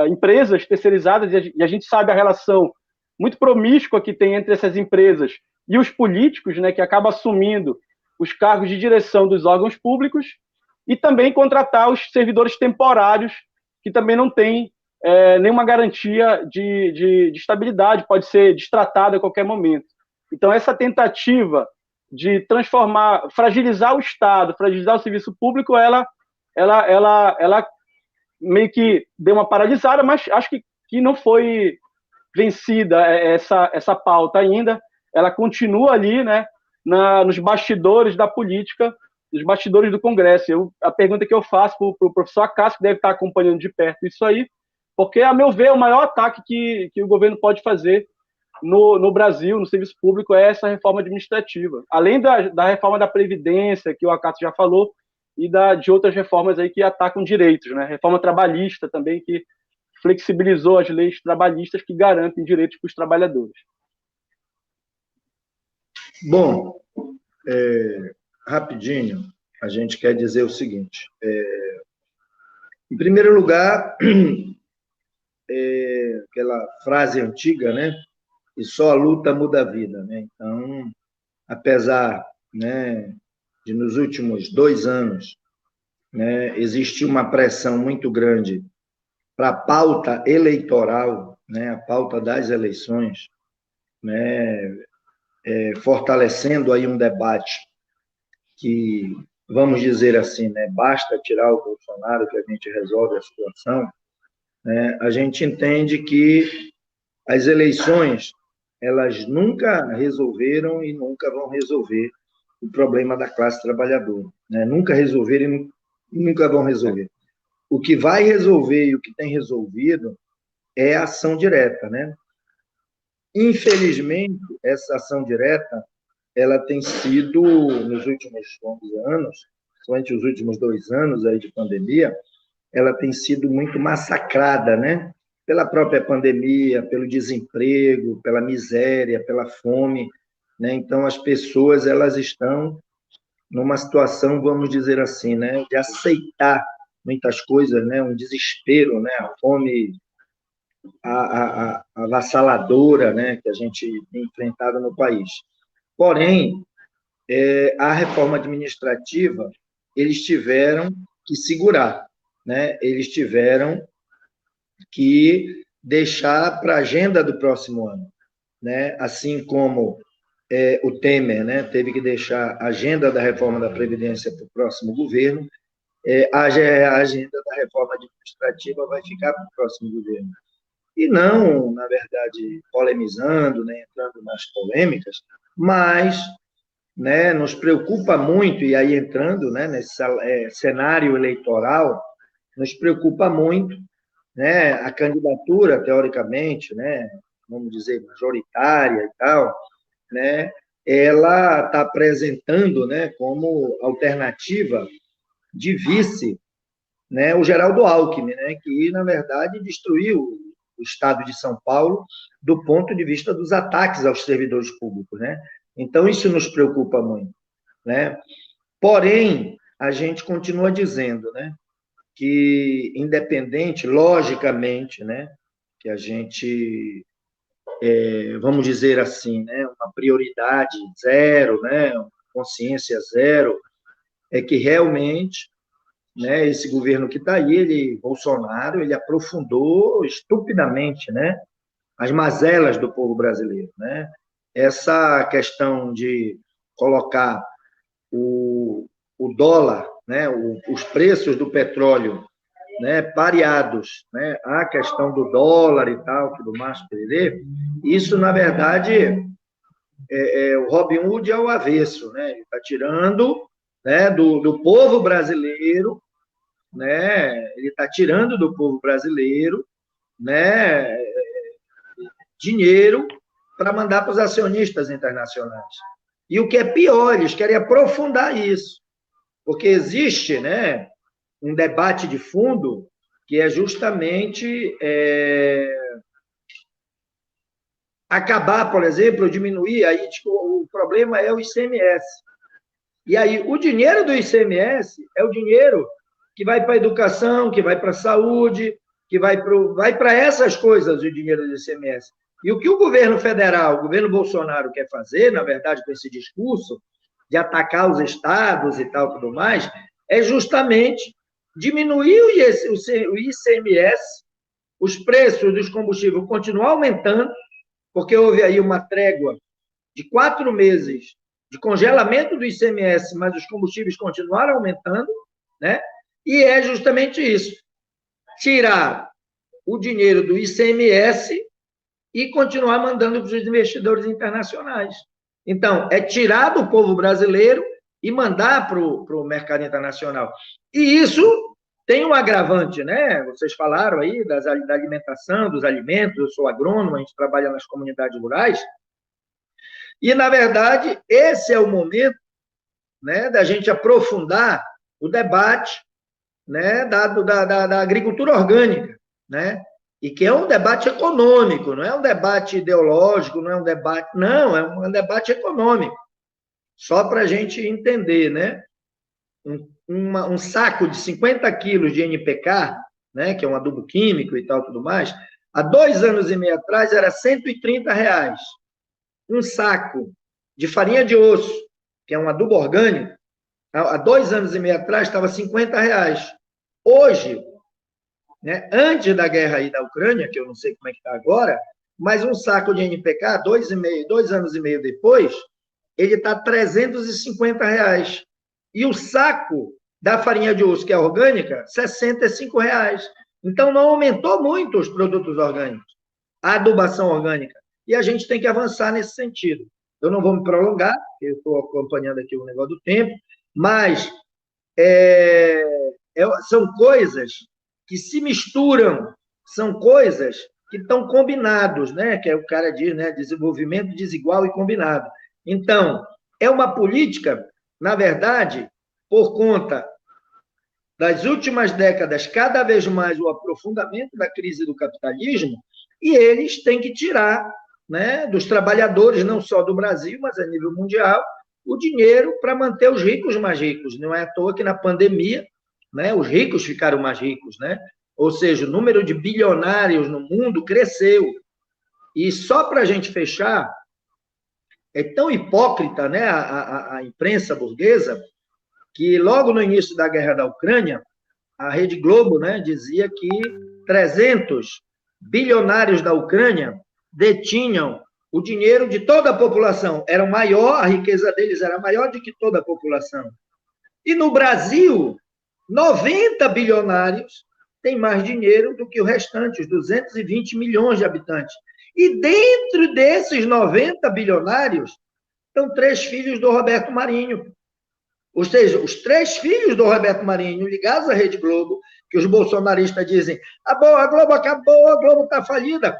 empresas terceirizadas, e a gente sabe a relação muito promíscua que tem entre essas empresas e os políticos, né, que acabam assumindo os cargos de direção dos órgãos públicos, e também contratar os servidores temporários, que também não têm nenhuma garantia de estabilidade, pode ser destratado a qualquer momento. Então, essa tentativa de fragilizar o Estado, fragilizar o serviço público, ela meio que deu uma paralisada, mas acho que não foi vencida essa pauta ainda. Ela continua ali, né, nos bastidores da política, nos bastidores do Congresso. A pergunta que eu faço para o professor Acácio, que deve estar acompanhando de perto isso aí, porque, a meu ver, é o maior ataque que o governo pode fazer no Brasil, no serviço público, é essa reforma administrativa. Além da reforma da Previdência, que o Acácio já falou, e de outras reformas aí que atacam direitos, né? Reforma trabalhista também, que flexibilizou as leis trabalhistas que garantem direitos para os trabalhadores. Bom, rapidinho, a gente quer dizer o seguinte. Em primeiro lugar, aquela frase antiga, né? E só a luta muda a vida, né? Então, apesar, né, de nos últimos 2 anos, né, existir uma pressão muito grande para a pauta eleitoral, né, a pauta das eleições, né, fortalecendo aí um debate que vamos dizer assim, né, basta tirar o Bolsonaro que a gente resolve a situação, né, a gente entende que as eleições, elas nunca resolveram e nunca vão resolver o problema da classe trabalhadora, né? Nunca resolveram e nunca vão resolver. O que vai resolver e o que tem resolvido é a ação direta, né? Infelizmente, essa ação direta, ela tem sido, nos últimos 11 anos, somente os últimos 2 anos aí de pandemia, ela tem sido muito massacrada, né? Pela própria pandemia, pelo desemprego, pela miséria, pela fome, né? Então, as pessoas, elas estão numa situação, vamos dizer assim, né, de aceitar muitas coisas, né? Um desespero, né? A fome avassaladora, né, que a gente tem enfrentado no país. Porém, a reforma administrativa, eles tiveram que segurar, né? Eles tiveram que deixar para a agenda do próximo ano, né? Assim como o Temer, né, teve que deixar a agenda da reforma da Previdência para o próximo governo, a agenda da reforma administrativa vai ficar para o próximo governo. E não, na verdade, polemizando, né, entrando nas polêmicas, mas, né, nos preocupa muito, e aí entrando, né, nesse cenário eleitoral, nos preocupa muito, né, a candidatura, teoricamente, né, vamos dizer, majoritária e tal, né, ela está apresentando, né, como alternativa de vice, né, o Geraldo Alckmin, né, que, na verdade, destruiu o Estado de São Paulo do ponto de vista dos ataques aos servidores públicos, né? Então, isso nos preocupa muito, né? Porém, a gente continua dizendo, né, que, independente, logicamente, né, que a gente, vamos dizer assim, né, uma prioridade zero, né, consciência zero, é que realmente, né, esse governo que está aí, Bolsonaro, ele aprofundou estupidamente, né, as mazelas do povo brasileiro, né? Essa questão de colocar o dólar, né, os preços do petróleo, né, pareados, né, a questão do dólar e tal, tudo mais, isso, na verdade, o Robin Hood ao avesso, né? Ele está tirando, né, do povo brasileiro, né? Ele está tirando do povo brasileiro, né, dinheiro para mandar para os acionistas internacionais. E o que é pior, eles querem aprofundar isso, porque existe, né, um debate de fundo que é justamente acabar, por exemplo, diminuir, aí o problema é o ICMS. E aí o dinheiro do ICMS é o dinheiro que vai para a educação, que vai para a saúde, que vai para essas coisas, o dinheiro do ICMS. E o que o governo federal, o governo Bolsonaro quer fazer, na verdade, com esse discurso de atacar os estados e tal, tudo mais, é justamente diminuir o ICMS, os preços dos combustíveis continuar aumentando, porque houve aí uma trégua de 4 meses de congelamento do ICMS, mas os combustíveis continuaram aumentando, né? E é justamente isso, tirar o dinheiro do ICMS e continuar mandando para os investidores internacionais. Então, é tirar do povo brasileiro e mandar para o mercado internacional. E isso tem um agravante, né? Vocês falaram aí da alimentação, dos alimentos, eu sou agrônomo, a gente trabalha nas comunidades rurais, e, na verdade, esse é o momento, né, da gente aprofundar o debate, né, da agricultura orgânica, né? E que é um debate econômico, não é um debate ideológico, não é um debate... Não, é um debate econômico. Só para a gente entender, né? Um saco de 50 quilos de NPK, né, que é um adubo químico e tal, tudo mais, há 2 anos e meio atrás era R$130. Um saco de farinha de osso, que é um adubo orgânico, há 2 anos e meio atrás estava R$50. Hoje, né, antes da guerra aí da Ucrânia, que eu não sei como é que está agora, mas um saco de NPK, 2 anos e meio depois, ele está R$350. e o saco da farinha de osso, que é orgânica, R$ 65. Então, não aumentou muito os produtos orgânicos, a adubação orgânica. E a gente tem que avançar nesse sentido. Eu não vou me prolongar, porque eu estou acompanhando aqui o negócio do tempo, mas são coisas que se misturam, são coisas que estão combinados, né? Que o cara diz, né? Desenvolvimento desigual e combinado. Então, é uma política, na verdade, por conta das últimas décadas, cada vez mais o aprofundamento da crise do capitalismo, e eles têm que tirar, né, dos trabalhadores, não só do Brasil, mas a nível mundial, o dinheiro para manter os ricos mais ricos. Não é à toa que na pandemia, né, os ricos ficaram mais ricos, né? Ou seja, o número de bilionários no mundo cresceu. E só para a gente fechar, é tão hipócrita, né, a imprensa burguesa, que logo no início da guerra da Ucrânia, a Rede Globo, né, dizia que 300 bilionários da Ucrânia detinham o dinheiro de toda a população. Era maior, a riqueza deles era maior do que toda a população. E no Brasil, 90 bilionários têm mais dinheiro do que o restante, os 220 milhões de habitantes. E dentro desses 90 bilionários, estão 3 filhos do Roberto Marinho. Ou seja, os 3 filhos do Roberto Marinho, ligados à Rede Globo, que os bolsonaristas dizem, a Globo acabou, a Globo está falida.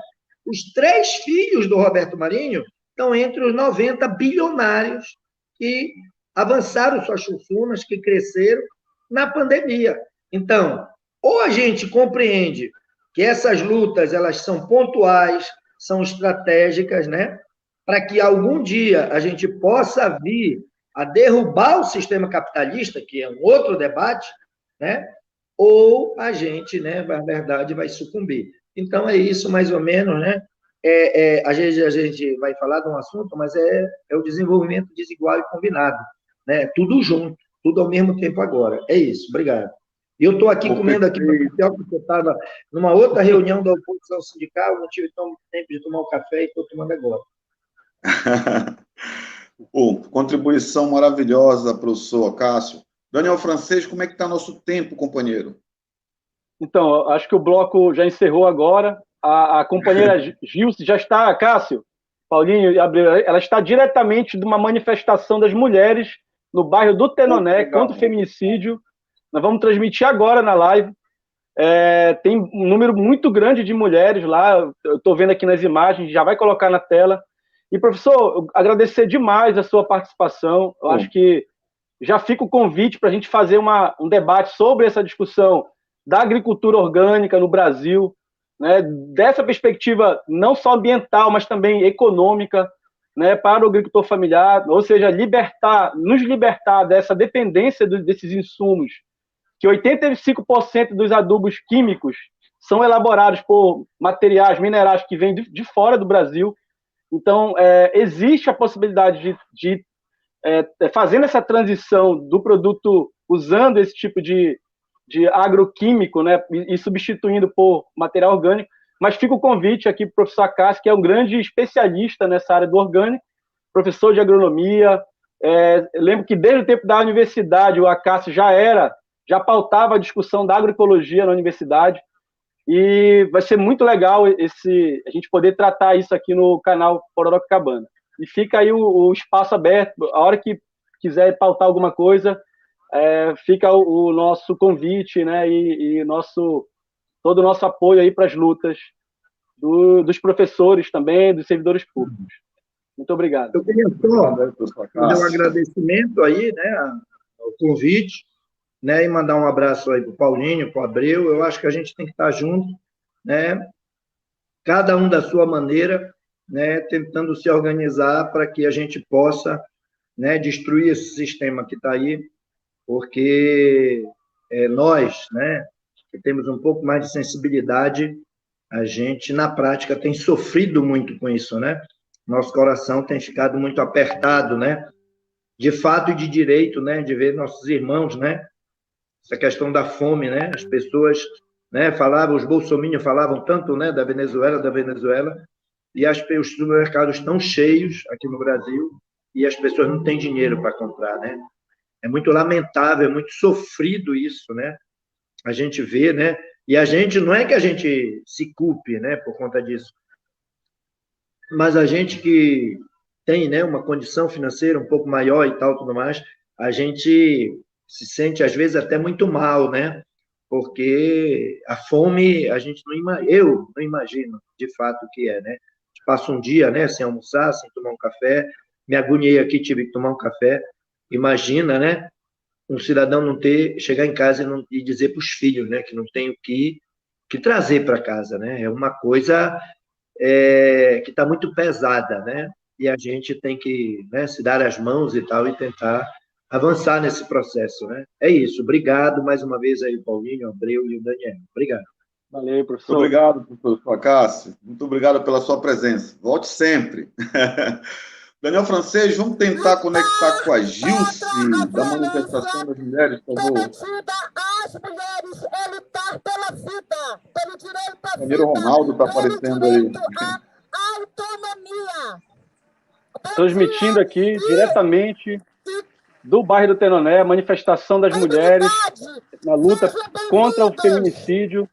Os 3 filhos do Roberto Marinho estão entre os 90 bilionários que avançaram suas fortunas, que cresceram na pandemia. Então, ou a gente compreende que essas lutas elas são pontuais, são estratégicas, né, para que algum dia a gente possa vir a derrubar o sistema capitalista, que é um outro debate, né, ou a gente, né, na verdade, vai sucumbir. Então, é isso, mais ou menos, né? Às vezes a gente vai falar de um assunto, mas é o desenvolvimento desigual e combinado, né? Tudo junto, tudo ao mesmo tempo agora. É isso, obrigado. E eu estou aqui comendo aqui papel, porque eu estava numa outra reunião da oposição sindical, não tive tempo de tomar um café e estou tomando agora. Contribuição maravilhosa, professor Cássio. Daniel Francês, como é que está nosso tempo, companheiro? Então, acho que o bloco já encerrou agora. A companheira Gilce já está, Cássio, Paulinho e Abreu, ela está diretamente de uma manifestação das mulheres no bairro do Tenoné contra o feminicídio. Nós vamos transmitir agora na live. Tem um número muito grande de mulheres lá, eu estou vendo aqui nas imagens, já vai colocar na tela. E, professor, agradecer demais a sua participação. Eu acho que já fica o convite para a gente fazer um debate sobre essa discussão da agricultura orgânica no Brasil, né, dessa perspectiva não só ambiental, mas também econômica, né, para o agricultor familiar, ou seja, nos libertar dessa dependência desses insumos, que 85% dos adubos químicos são elaborados por materiais, minerais que vêm de fora do Brasil. Então, existe a possibilidade de fazendo essa transição do produto usando esse tipo de agroquímico, né, e substituindo por material orgânico, mas fica o convite aqui para o professor Cássio, que é um grande especialista nessa área do orgânico, professor de agronomia. Lembro que desde o tempo da universidade o Cássio já pautava a discussão da agroecologia na universidade, e vai ser muito legal a gente poder tratar isso aqui no canal Pororocacabana. E fica aí o espaço aberto, a hora que quiser pautar alguma coisa, fica o nosso convite, né, e todo o nosso apoio aí para as lutas dos professores também, dos servidores públicos. Muito obrigado. Eu queria só fazer um agradecimento aí, né, ao convite, né, e mandar um abraço aí para o Paulinho, para o Abreu. Eu acho que a gente tem que estar junto, né, cada um da sua maneira, né, tentando se organizar para que a gente possa, né, destruir esse sistema que está aí, porque nós, né, que temos um pouco mais de sensibilidade, a gente, na prática, tem sofrido muito com isso, né? Nosso coração tem ficado muito apertado, né? De fato e de direito, né? De ver nossos irmãos, né? Essa questão da fome, né? As pessoas, né, os bolsominions falavam tanto, né, da Venezuela, e os supermercados estão cheios aqui no Brasil, e as pessoas não têm dinheiro para comprar, né? É muito lamentável, é muito sofrido isso, né? A gente vê, né? E a gente, não é que a gente se culpe, né, por conta disso, mas a gente que tem, né, uma condição financeira um pouco maior e tal, tudo mais, a gente se sente, às vezes, até muito mal, né? Porque a fome, a gente eu não imagino, de fato, o que é, né? Passa um dia, né, sem almoçar, sem tomar um café, me agoniei aqui, tive que tomar um café, imagina, né? Um cidadão não ter, chegar em casa e dizer para os filhos, né, que não tem o que trazer para casa, né? É uma coisa que está muito pesada, né? E a gente tem que, né, se dar as mãos e tal e tentar avançar nesse processo, né? É isso. Obrigado mais uma vez aí, Paulinho, o Abreu e o Daniel. Obrigado. Valeu, Muito professor. obrigado, professor Acácio. Muito obrigado pela sua presença. Volte sempre. Daniel Francês, vamos tentar conectar com a Gilce, da manifestação das mulheres, por favor. Permitida às mulheres é lutar pela vida, pelo direito à vida, Ramiro Ronaldo está aparecendo aí. pelo direito à autonomia. Transmitindo aqui diretamente do bairro do Tenoné, a manifestação das mulheres na luta contra o feminicídio.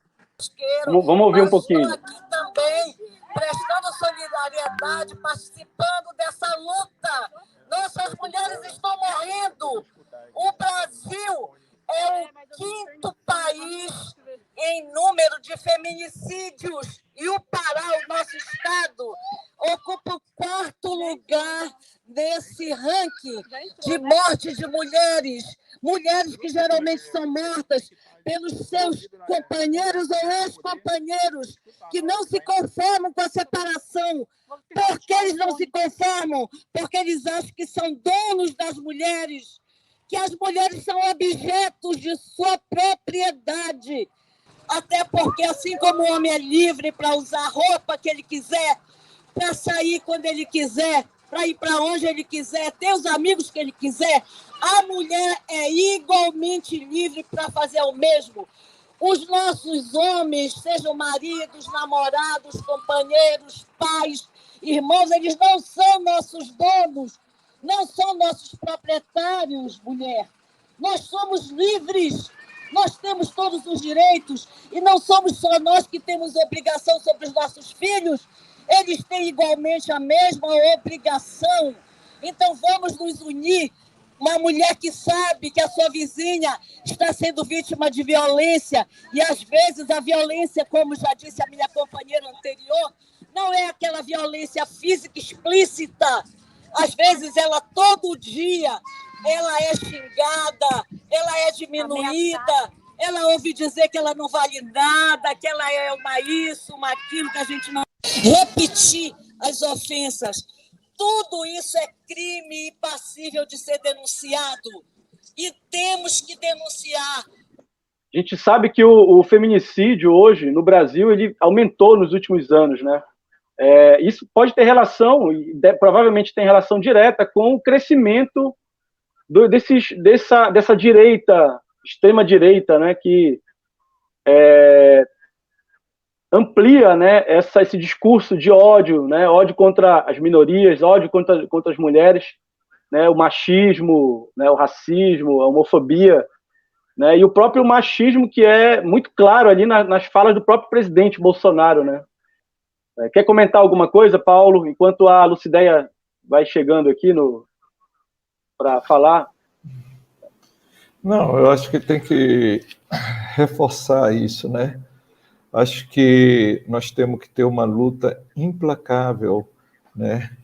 Vamos ouvir um pouquinho. Estou aqui também, prestando solidariedade, participando dessa luta. Nossas mulheres estão morrendo. O Brasil é o 5º país em número de feminicídios e o Pará, o nosso estado, ocupa o 4º lugar nesse ranking de morte de mulheres. Mulheres que geralmente são mortas pelos seus companheiros ou ex-companheiros que não se conformam com a separação. Por que eles não se conformam? Porque eles acham que são donos das mulheres, que as mulheres são objetos de sua propriedade. Até porque, assim como o homem é livre para usar a roupa que ele quiser, para sair quando ele quiser, para ir para onde ele quiser, ter os amigos que ele quiser, a mulher é igualmente livre para fazer o mesmo. Os nossos homens, sejam maridos, namorados, companheiros, pais, irmãos, eles não são nossos donos, não são nossos proprietários, mulher. Nós somos livres, nós temos todos os direitos e não somos só nós que temos obrigação sobre os nossos filhos, eles têm igualmente a mesma obrigação. Então vamos nos unir. Uma mulher que sabe que a sua vizinha está sendo vítima de violência e às vezes a violência, como já disse a minha companheira anterior, não é aquela violência física explícita. Às vezes ela todo dia ela é xingada, ela é diminuída, ela ouve dizer que ela não vale nada, que ela é uma isso, uma aquilo, que a gente não... Repetir as ofensas. Tudo isso é crime e passível de ser denunciado. E temos que denunciar. A gente sabe que o feminicídio hoje, no Brasil, ele aumentou nos últimos anos, né? Isso pode ter relação, provavelmente tem relação direta com o crescimento dessa direita, extrema-direita, né, que amplia, né, esse discurso de ódio, né, ódio contra as minorias, ódio contra as mulheres, né, o machismo, né, o racismo, a homofobia, né, e o próprio machismo que é muito claro ali nas falas do próprio presidente Bolsonaro, né. Quer comentar alguma coisa, Paulo, enquanto a Lucideia vai chegando aqui para falar? Não, eu acho que tem que reforçar isso, né? Acho que nós temos que ter uma luta implacável, né?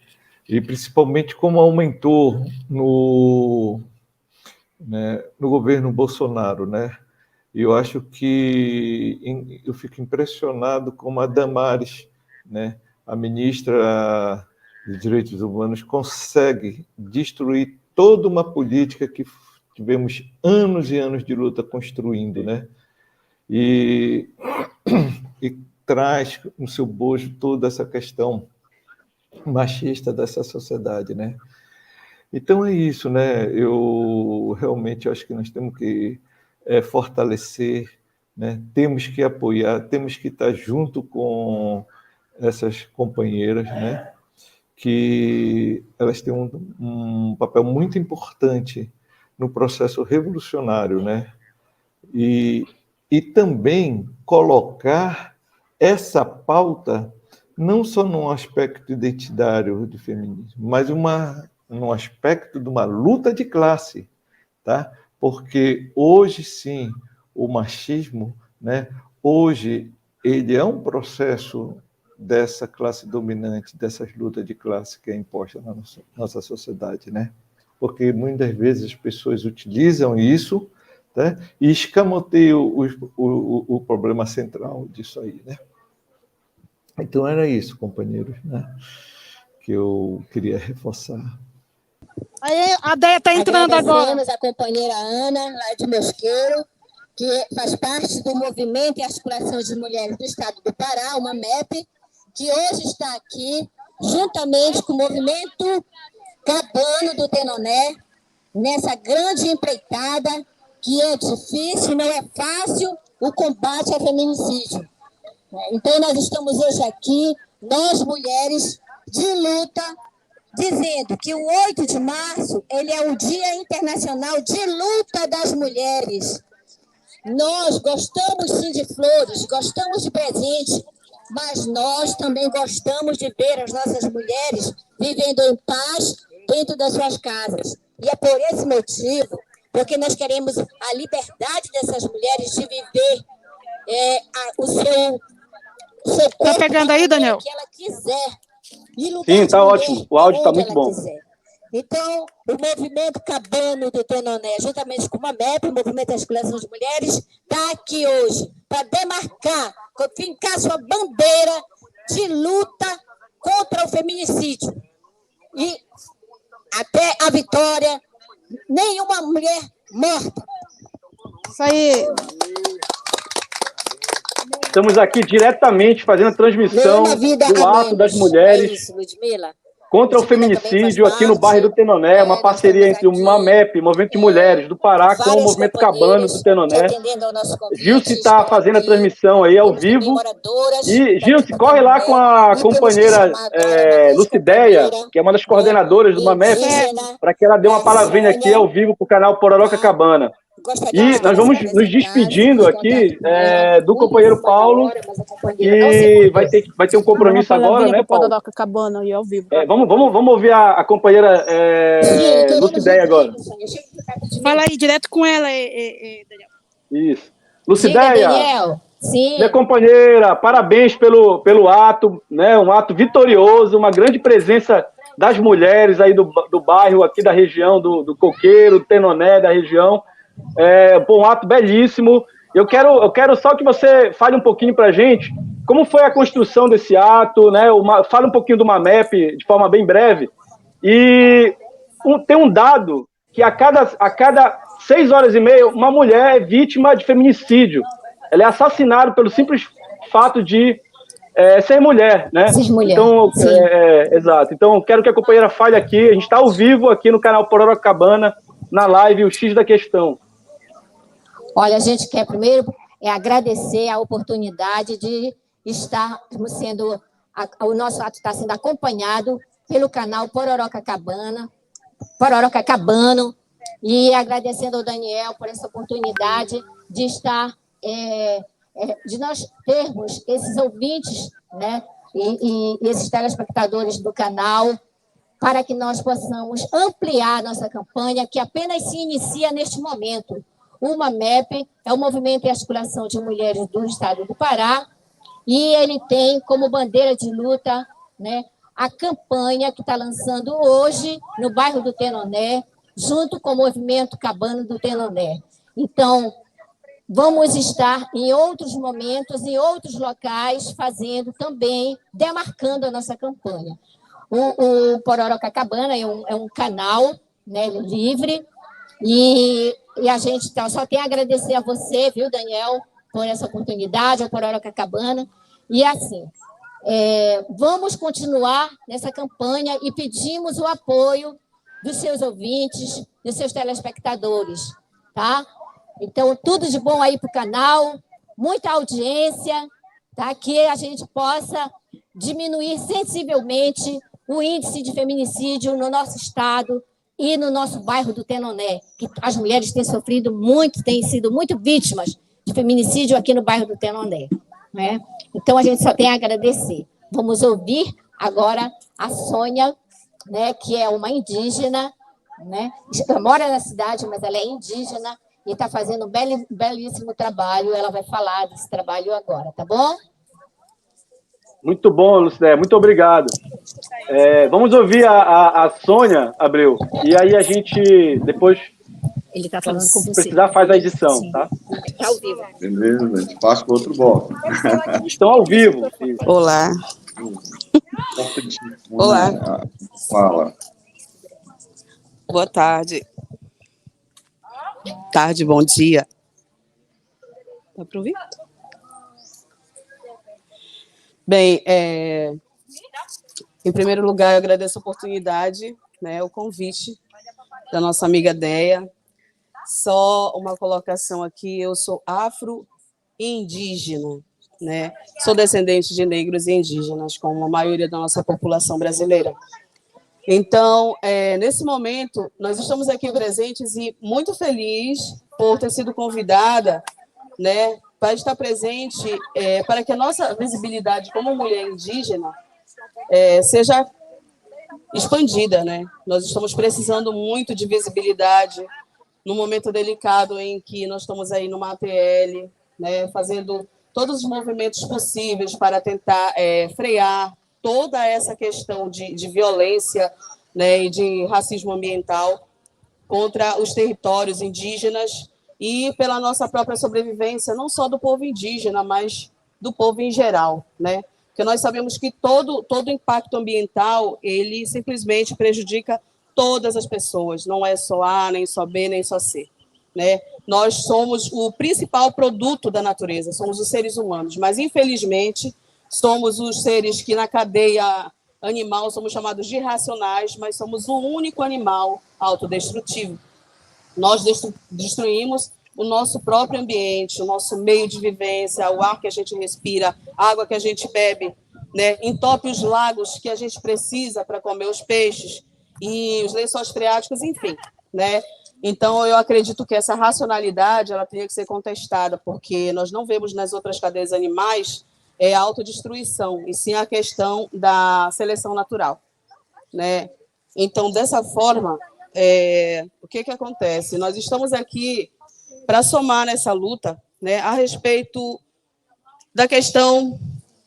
E principalmente como aumentou no governo Bolsonaro, né? E eu acho que eu fico impressionado como a Damares, né, a ministra dos Direitos Humanos, consegue destruir toda uma política que tivemos anos e anos de luta construindo, né? E traz no seu bojo toda essa questão machista dessa sociedade, né? Então é isso, né? Eu realmente acho que nós temos que fortalecer, né? Temos que apoiar, temos que estar junto com essas companheiras, né? Que elas têm um papel muito importante no processo revolucionário, né? E também colocar essa pauta não só num aspecto identitário de feminismo, mas num aspecto de uma luta de classe, tá? Porque hoje, sim, o machismo, né, hoje, ele é um processo dessa classe dominante, dessas lutas de classe que é imposta na nossa sociedade, né? Porque muitas vezes as pessoas utilizam isso, né, e escamoteiam o problema central disso aí, né? Então era isso, companheiros, né, que eu queria reforçar. Aí a Deia está entrando agora. Agradecemos a companheira Ana, lá de Mosqueiro, que faz parte do Movimento e Articulação de Mulheres do Estado do Pará, uma MEP, que hoje está aqui, juntamente com o Movimento Cabano do Tenoné, nessa grande empreitada, que é difícil, não é fácil, o combate ao feminicídio. Então, nós estamos hoje aqui, nós mulheres, de luta, dizendo que o 8 de março ele é o Dia Internacional de Luta das Mulheres. Nós gostamos sim de flores, gostamos de presente, mas nós também gostamos de ver as nossas mulheres vivendo em paz dentro das suas casas. E é por esse motivo, porque nós queremos a liberdade dessas mulheres de viver o seu corpo. Tá pegando aí, Daniel? Que ela quiser. Sim, tá ótimo. O áudio está muito bom. Quiser. Então, o Movimento Cabano do Tenoné, juntamente com a MEP, o Movimento das Articulação de Mulheres, está aqui hoje para demarcar, fincar sua bandeira de luta contra o feminicídio. E até a vitória, nenhuma mulher morta. Isso aí. Estamos aqui diretamente fazendo a transmissão do ato das mulheres contra o feminicídio aqui no bairro do Tenoné, uma parceria entre uma MEP, Movimento de Mulheres do Pará, com o Movimento Cabano do Tenoné. Gilce está fazendo a transmissão aí ao vivo. E, Gilce, corre lá com a companheira Lucideia, que é uma das coordenadoras do MAMEP, para que ela dê uma palavrinha aqui ao vivo para o canal Pororoca Cabana. E nós vamos nos despedindo aqui do companheiro Paulo, que vai ter um compromisso agora, né, Paulo? Cabana aí ao vivo. Vamos ouvir a companheira Lucideia agora. Fala aí, direto com ela, Daniel. Isso. Lucideia, Daniel. Sim. Minha companheira, parabéns pelo ato, né, um ato vitorioso, uma grande presença das mulheres aí do bairro, aqui da região, do Coqueiro, do Tenoné, da região. Um ato belíssimo. Eu quero só que você fale um pouquinho para a gente como foi a construção desse ato, né? Fale um pouquinho do MAMEP de forma bem breve. E tem um dado que a cada 6 horas e meia uma mulher é vítima de feminicídio. Ela é assassinada pelo simples fato de ser mulher, né? Ser mulher. Então, exato. Então, quero que a companheira fale aqui. A gente está ao vivo aqui no canal Pororoca Cabana, na live O X da Questão. Olha, a gente quer primeiro agradecer a oportunidade de estar sendo... O nosso ato está sendo acompanhado pelo canal Pororoca Cabano, e agradecendo ao Daniel por essa oportunidade de estar... de nós termos esses ouvintes, né, e esses telespectadores do canal, para que nós possamos ampliar nossa campanha, que apenas se inicia neste momento. O MAMEP é o Movimento e Articulação de Mulheres do Estado do Pará, e ele tem como bandeira de luta, né, a campanha que está lançando hoje no bairro do Tenoné, junto com o Movimento Cabano do Tenoné. Então, vamos estar em outros momentos, em outros locais, fazendo também, demarcando a nossa campanha. O Pororoca Cabana é um canal, né, livre, e a gente só tem a agradecer a você, viu, Daniel, por essa oportunidade, ao Pororoca Cabana. E assim, vamos continuar nessa campanha e pedimos o apoio dos seus ouvintes, dos seus telespectadores, tá? Então, tudo de bom aí para o canal, muita audiência, tá? Que a gente possa diminuir sensivelmente o índice de feminicídio no nosso estado e no nosso bairro do Tenoné, que as mulheres têm sofrido muito, têm sido muito vítimas de feminicídio aqui no bairro do Tenoné, né? Então, a gente só tem a agradecer. Vamos ouvir agora a Sônia, né, que é uma indígena, né? Ela mora na cidade, mas ela é indígena e está fazendo um belíssimo trabalho. Ela vai falar desse trabalho agora, tá bom? Muito bom, Lucélia, muito obrigado. Vamos ouvir a Sônia, Abreu, e aí a gente depois, Ele está falando com se você. precisar, faz a edição, tá? Está ao vivo. Beleza, a gente passa para outro bloco. Estão ao vivo. Olá. Olá. Fala. Boa tarde. Tarde, bom dia. Dá para ouvir? Bem, em primeiro lugar, eu agradeço a oportunidade, né, o convite da nossa amiga Deia. Só uma colocação aqui, eu sou afro-indígena, né? Sou descendente de negros e indígenas, como a maioria da nossa população brasileira. Então, nesse momento, nós estamos aqui presentes e muito feliz por ter sido convidada, né, para estar presente, para que a nossa visibilidade como mulher indígena seja expandida, né? Nós estamos precisando muito de visibilidade num momento delicado em que nós estamos aí numa ATL, né, fazendo todos os movimentos possíveis para tentar frear toda essa questão de violência, né, e de racismo ambiental contra os territórios indígenas e pela nossa própria sobrevivência, não só do povo indígena, mas do povo em geral, né? Porque nós sabemos que todo impacto ambiental, ele simplesmente prejudica todas as pessoas, não é só A, nem só B, nem só C, né? Nós somos o principal produto da natureza, somos os seres humanos, mas, infelizmente, somos os seres que, na cadeia animal, somos chamados de irracionais, mas somos o único animal autodestrutivo. Nós destruímos o nosso próprio ambiente, o nosso meio de vivência, o ar que a gente respira, a água que a gente bebe, né? Entope os lagos que a gente precisa para comer os peixes e os lençóis freáticos, enfim, né? Então, eu acredito que essa racionalidade ela teria que ser contestada, porque nós não vemos nas outras cadeias animais a autodestruição, e sim a questão da seleção natural, né? Então, dessa forma, o que acontece? Nós estamos aqui para somar nessa luta, né, a respeito da questão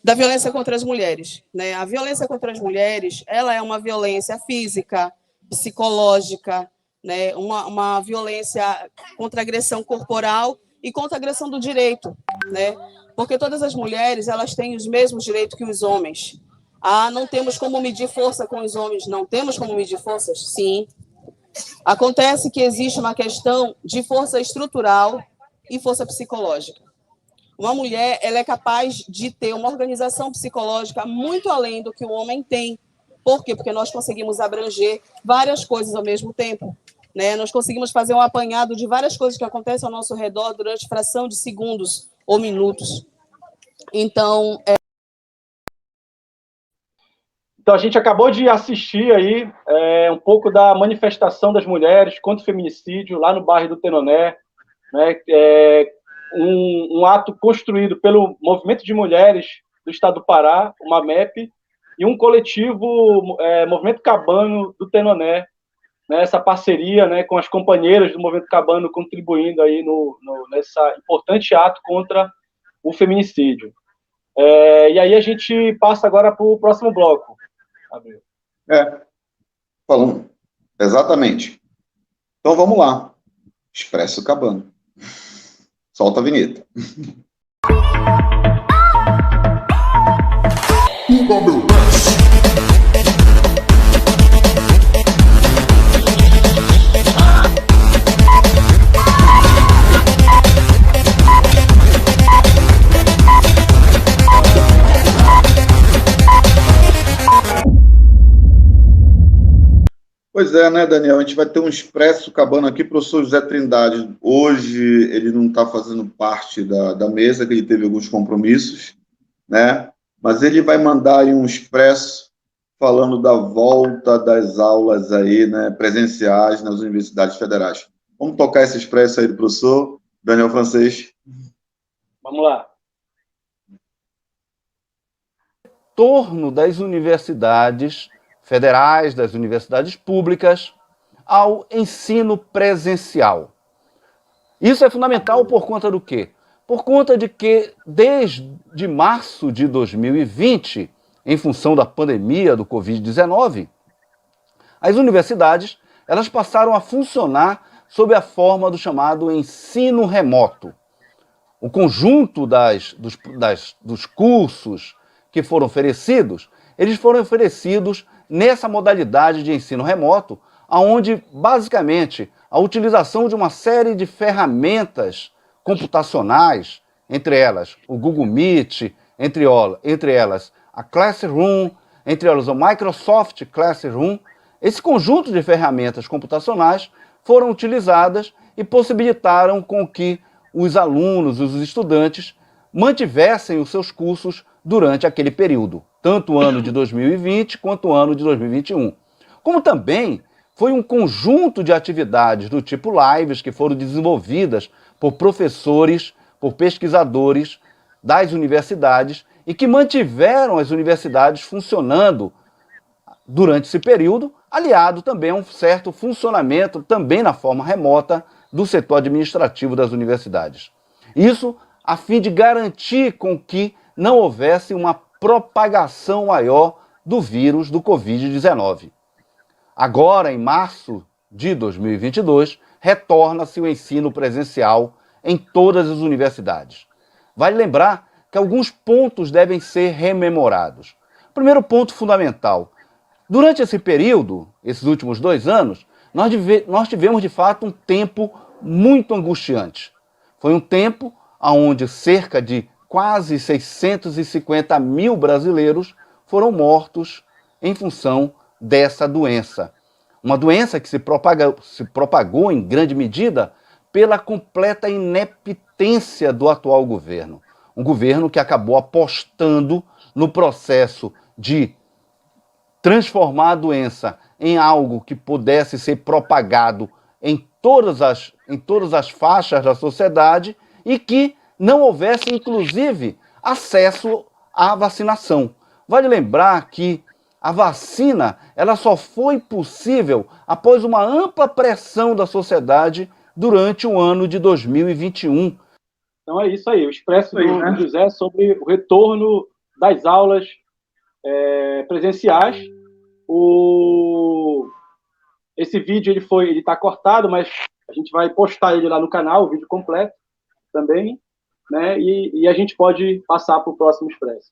da violência contra as mulheres, né? A violência contra as mulheres, ela é uma violência física, psicológica, né? Uma violência contra a agressão corporal e contra a agressão do direito, né? Porque todas as mulheres, elas têm os mesmos direitos que os homens. Não temos como medir força com os homens, não temos como medir forças? Sim. Acontece que existe uma questão de força estrutural e força psicológica. Uma mulher, ela é capaz de ter uma organização psicológica muito além do que o homem tem. Por quê? Porque nós conseguimos abranger várias coisas ao mesmo tempo, né? Nós conseguimos fazer um apanhado de várias coisas que acontecem ao nosso redor durante fração de segundos ou minutos. Então, Então, a gente acabou de assistir aí um pouco da manifestação das mulheres contra o feminicídio lá no bairro do Tenoné, né? Um ato construído pelo Movimento de Mulheres do Estado do Pará, o MAMEP, e um coletivo, Movimento Cabano do Tenoné, né? Essa parceria, né, com as companheiras do Movimento Cabano contribuindo aí nessa importante ato contra o feminicídio. E aí a gente passa agora para o próximo bloco. Falando. Exatamente. Então vamos lá. Expresso Cabano. Solta a vinheta. Pois é, né, Daniel? A gente vai ter um Expresso Cabano aqui, professor José Trindade. Hoje ele não está fazendo parte da mesa, que ele teve alguns compromissos, né? Mas ele vai mandar aí um expresso falando da volta das aulas aí, né, presenciais nas universidades federais. Vamos tocar esse expresso aí do professor Daniel Francês. Vamos lá. Retorno das universidades federais, das universidades públicas, ao ensino presencial. Isso é fundamental por conta do quê? Por conta de que, desde março de 2020, em função da pandemia do Covid-19, as universidades elas passaram a funcionar sob a forma do chamado ensino remoto. O conjunto dos cursos que foram oferecidos, eles foram oferecidos nessa modalidade de ensino remoto, onde, basicamente, a utilização de uma série de ferramentas computacionais, entre elas o Google Meet, entre elas a Classroom, entre elas o Microsoft Classroom, esse conjunto de ferramentas computacionais foram utilizadas e possibilitaram com que os alunos, os estudantes, mantivessem os seus cursos durante aquele período, tanto o ano de 2020 quanto o ano de 2021. Como também foi um conjunto de atividades do tipo lives que foram desenvolvidas por professores, por pesquisadores das universidades e que mantiveram as universidades funcionando durante esse período, aliado também a um certo funcionamento, também na forma remota, do setor administrativo das universidades. Isso a fim de garantir com que não houvesse uma propagação maior do vírus do Covid-19. Agora, em março de 2022, retorna-se o ensino presencial em todas as universidades. Vale lembrar que alguns pontos devem ser rememorados. Primeiro ponto fundamental: durante esse período, esses últimos 2 anos, nós tivemos de fato um tempo muito angustiante. Foi um tempo onde cerca de quase 650 mil brasileiros foram mortos em função dessa doença. Uma doença que se propagou em grande medida pela completa ineptência do atual governo. Um governo que acabou apostando no processo de transformar a doença em algo que pudesse ser propagado em todas as faixas da sociedade e que não houvesse, inclusive, acesso à vacinação. Vale lembrar que a vacina ela só foi possível após uma ampla pressão da sociedade durante o ano de 2021. Então é isso aí, o expresso do José sobre o retorno das aulas presenciais. Esse vídeo ele está cortado, mas a gente vai postar ele lá no canal, o vídeo completo também, né? E a gente pode passar para o próximo expresso.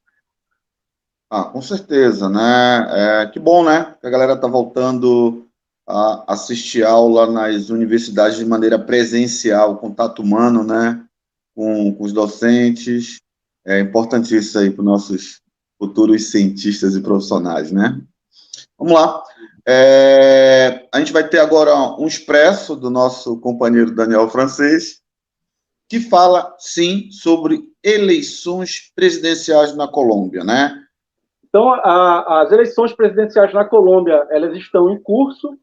Com certeza, né? Que bom, né? Que a galera está voltando a assistir aula nas universidades de maneira presencial, contato humano, né? Com os docentes. É importantíssimo aí para os nossos futuros cientistas e profissionais, né? Vamos lá. A gente vai ter agora um expresso do nosso companheiro Daniel Francês, que fala, sim, sobre eleições presidenciais na Colômbia, né? Então, as eleições presidenciais na Colômbia, elas estão em curso.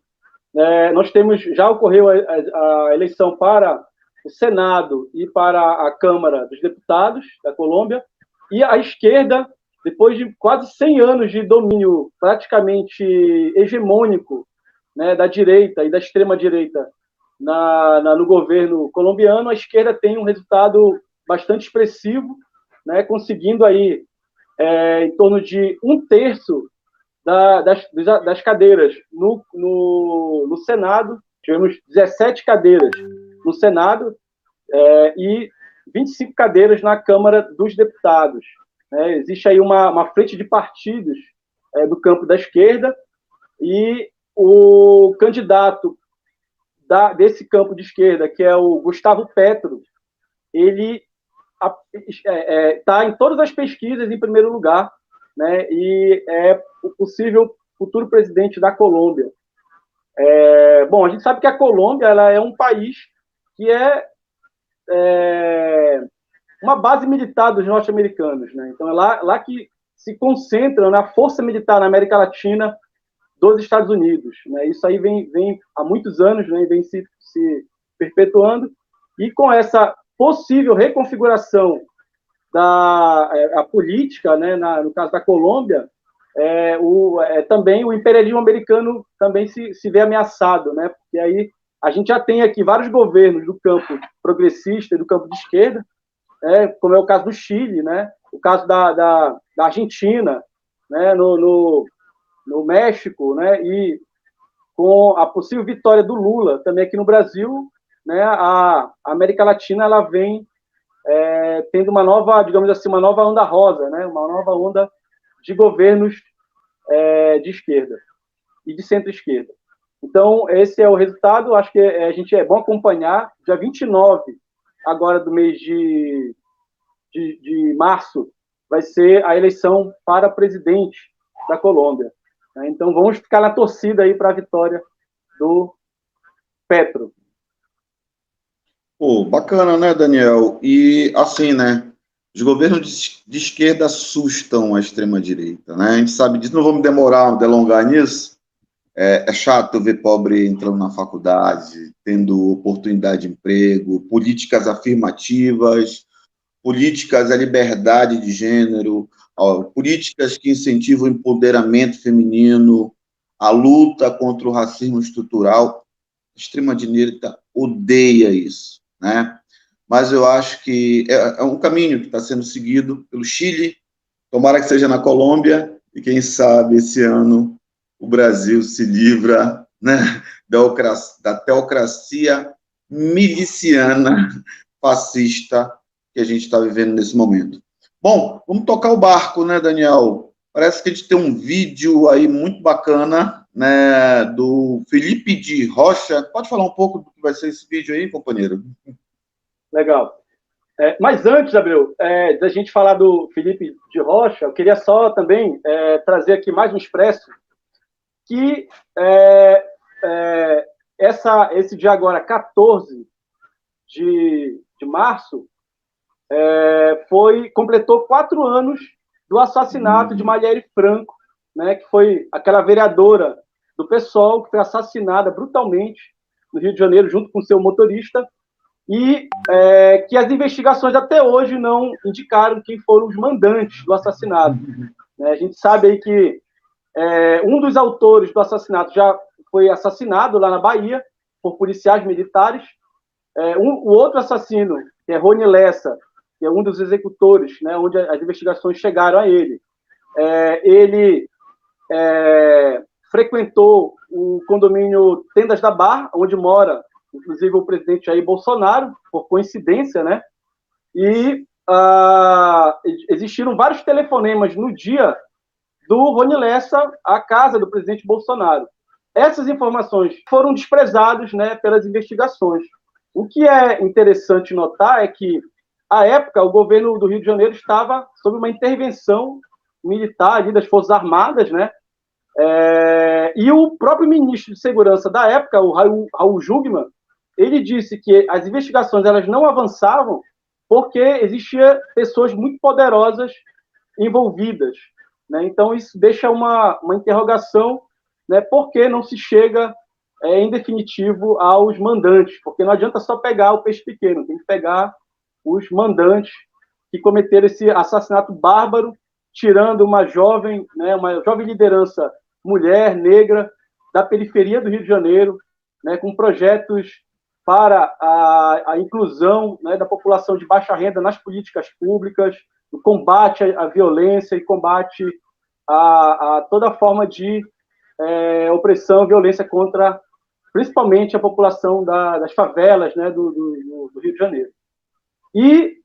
Já ocorreu a eleição para o Senado e para a Câmara dos Deputados da Colômbia, e a esquerda, depois de quase 100 anos de domínio praticamente hegemônico, né, da direita e da extrema-direita no governo colombiano, a esquerda tem um resultado bastante expressivo, né, conseguindo aí em torno de 1/3 das cadeiras no Senado. Tivemos 17 cadeiras no Senado e 25 cadeiras na Câmara dos Deputados. Existe aí uma frente de partidos do campo da esquerda, e o candidato desse campo de esquerda, que é o Gustavo Petro, ele está em todas as pesquisas em primeiro lugar, né, e é o possível futuro presidente da Colômbia. Bom, a gente sabe que a Colômbia ela é um país que é uma base militar dos norte-americanos, né? Então é lá que se concentram na força militar na América Latina dos Estados Unidos, né? Isso aí vem há muitos anos, né? Vem se perpetuando, e com essa possível reconfiguração da política, né? No caso da Colômbia, também o imperialismo americano também se vê ameaçado, né? Porque aí a gente já tem aqui vários governos do campo progressista e do campo de esquerda, como é o caso do Chile, né? O caso da Argentina, né? No México, né? E com a possível vitória do Lula também aqui no Brasil, né? A América Latina ela vem tendo uma nova, digamos assim, uma nova onda rosa, né? Uma nova onda de governos de esquerda e de centro-esquerda. Então, esse é o resultado. Acho que a gente é bom acompanhar. Dia 29, agora do mês de março, vai ser a eleição para presidente da Colômbia. Então, vamos ficar na torcida aí para a vitória do Petro. Pô, bacana, né, Daniel? E assim, né? Os governos de esquerda assustam a extrema-direita, né? A gente sabe disso, não vamos delongar nisso. É chato ver pobre entrando na faculdade, tendo oportunidade de emprego, políticas afirmativas, políticas à liberdade de gênero, políticas que incentivam o empoderamento feminino, a luta contra o racismo estrutural. A extrema-direita odeia isso, né? Mas eu acho que é um caminho que está sendo seguido pelo Chile, tomara que seja na Colômbia, e quem sabe esse ano o Brasil se livra, né, da teocracia miliciana fascista que a gente está vivendo nesse momento. Bom, vamos tocar o barco, né, Daniel? Parece que a gente tem um vídeo aí muito bacana, né, do Felipe de Rocha. Pode falar um pouco do que vai ser esse vídeo aí, companheiro? Legal. Mas antes, Gabriel, da gente falar do Felipe de Rocha, eu queria só também trazer aqui mais um expresso que esse dia agora, 14 de março, completou 4 anos do assassinato de Marielle Franco, né, que foi aquela vereadora do PSOL que foi assassinada brutalmente no Rio de Janeiro, junto com seu motorista, e que as investigações até hoje não indicaram quem foram os mandantes do assassinato. A gente sabe aí que um dos autores do assassinato já foi assassinado lá na Bahia por policiais militares. O outro assassino, que é Rony Lessa, que é um dos executores, né, onde as investigações chegaram a ele. Ele frequentou o condomínio Tendas da Barra, onde mora, inclusive, o presidente Jair Bolsonaro, por coincidência, né? E existiram vários telefonemas no dia do Rony Lessa à casa do presidente Bolsonaro. Essas informações foram desprezadas, né, pelas investigações. O que é interessante notar é que, à época, o governo do Rio de Janeiro estava sob uma intervenção militar ali das Forças Armadas, né? E o próprio ministro de Segurança da época, o Raul Jungmann, ele disse que as investigações elas não avançavam porque existiam pessoas muito poderosas envolvidas, né? Então, isso deixa uma interrogação, né? Por que não se chega, em definitivo, aos mandantes? Porque não adianta só pegar o peixe pequeno, tem que pegar os mandantes que cometeram esse assassinato bárbaro, tirando uma jovem liderança mulher, negra, da periferia do Rio de Janeiro, né, com projetos para a inclusão, né, da população de baixa renda nas políticas públicas, o combate à violência e combate a toda forma de opressão, violência contra, principalmente, a população das favelas, né, do Rio de Janeiro. E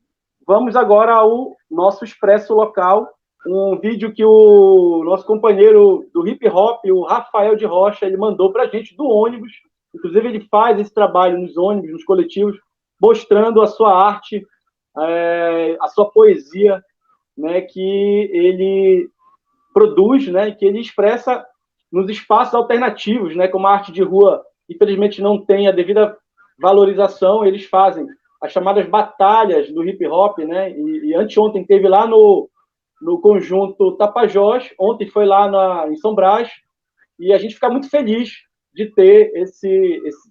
vamos agora ao nosso expresso local, um vídeo que o nosso companheiro do hip hop, o Rafael de Rocha, ele mandou para a gente do ônibus. Inclusive, ele faz esse trabalho nos ônibus, nos coletivos, mostrando a sua arte, a sua poesia, né, que ele produz, né, que ele expressa nos espaços alternativos, né, como a arte de rua, infelizmente, não tem a devida valorização. Eles fazem as chamadas batalhas do hip hop, né, e anteontem teve lá no no conjunto Tapajós, ontem foi lá em São Brás, e a gente fica muito feliz de ter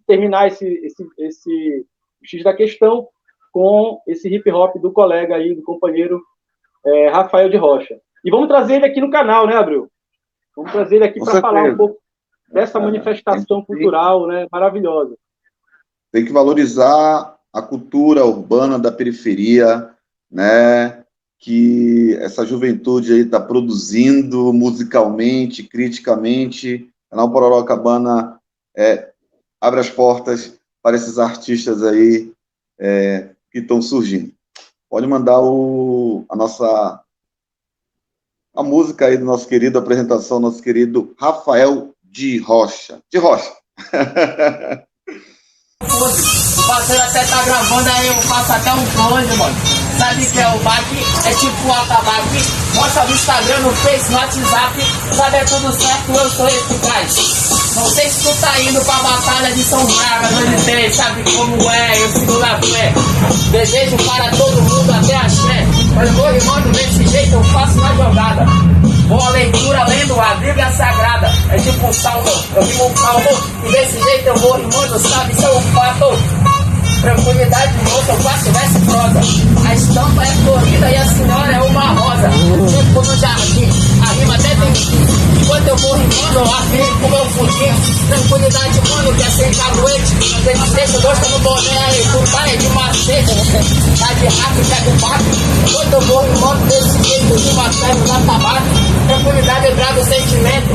terminar esse X da Questão com esse hip hop do colega aí, do companheiro Rafael de Rocha. E vamos trazer ele aqui no canal, né, Abreu? Vamos trazer ele aqui para falar um pouco dessa manifestação cultural, né, maravilhosa. Tem que valorizar a cultura urbana da periferia, né, que essa juventude aí está produzindo musicalmente, criticamente. O canal Pororocabana abre as portas para esses artistas aí que estão surgindo. Pode mandar a música aí do nosso querido, a apresentação do nosso querido Rafael de Rocha. De Rocha. O parceiro até tá gravando aí, eu faço até um close, mano. Sabe que é o back? É tipo o atabaque. Mostra no Instagram, no Face, no WhatsApp. Sabe, é tudo certo, eu sou eficaz. Não sei se tu tá indo pra batalha de São Braga, no sabe como é, eu sigo na fé. Desejo para todo mundo até axé. Mas vou rimando desse jeito, eu faço na jogada. Boa leitura, lendo a Bíblia Sagrada. É tipo um salmo, eu rimo um calmo. E desse jeito eu vou rimando, sabe, isso é um fato. Tranquilidade, moça, eu faço verso prosa. A estampa é florida e a senhora é uma rosa. Tipo no jardim, a rima até tem fim. Enquanto eu vou rimando, eu afirmo com meu fundinho. Tranquilidade, mano, que é sem caguete. Mas eles deixam, gosta no boné aí, por pai de macete. Tá de rato, pega o papo. Enquanto eu vou rimando desse jeito, rima pego na tabaco. Tranquilidade, eu trago sentimento.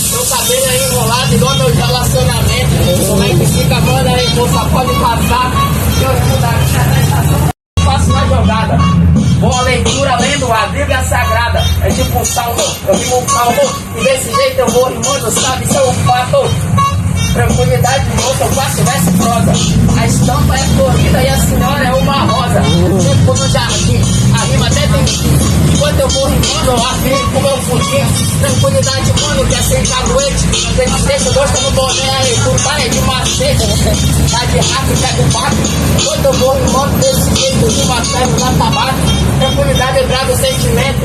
Meu cabelo é enrolado igual meu relacionamento. Como é que fica, mano, aí, moça, pode passar. Eu faço na jogada. Boa leitura, lendo a Bíblia Sagrada. É tipo um salmo, eu rimo um calmo. E desse jeito eu vou rimando, sabe, isso é um fato. Tranquilidade, moça, eu faço verso prosa. A estampa é florida e a senhora é uma rosa. Tipo no jardim, a rima até tem fim. Enquanto eu vou rimando, eu afirmo com meu fundinho. Tranquilidade, mano, que é sem caguete. Mas eles deixam, gosta no boné aí, por pai de macete. Tá de rato, pega o papo. Enquanto eu vou rimando desse jeito, rima pego na tabaco. Tranquilidade, eu trago sentimento.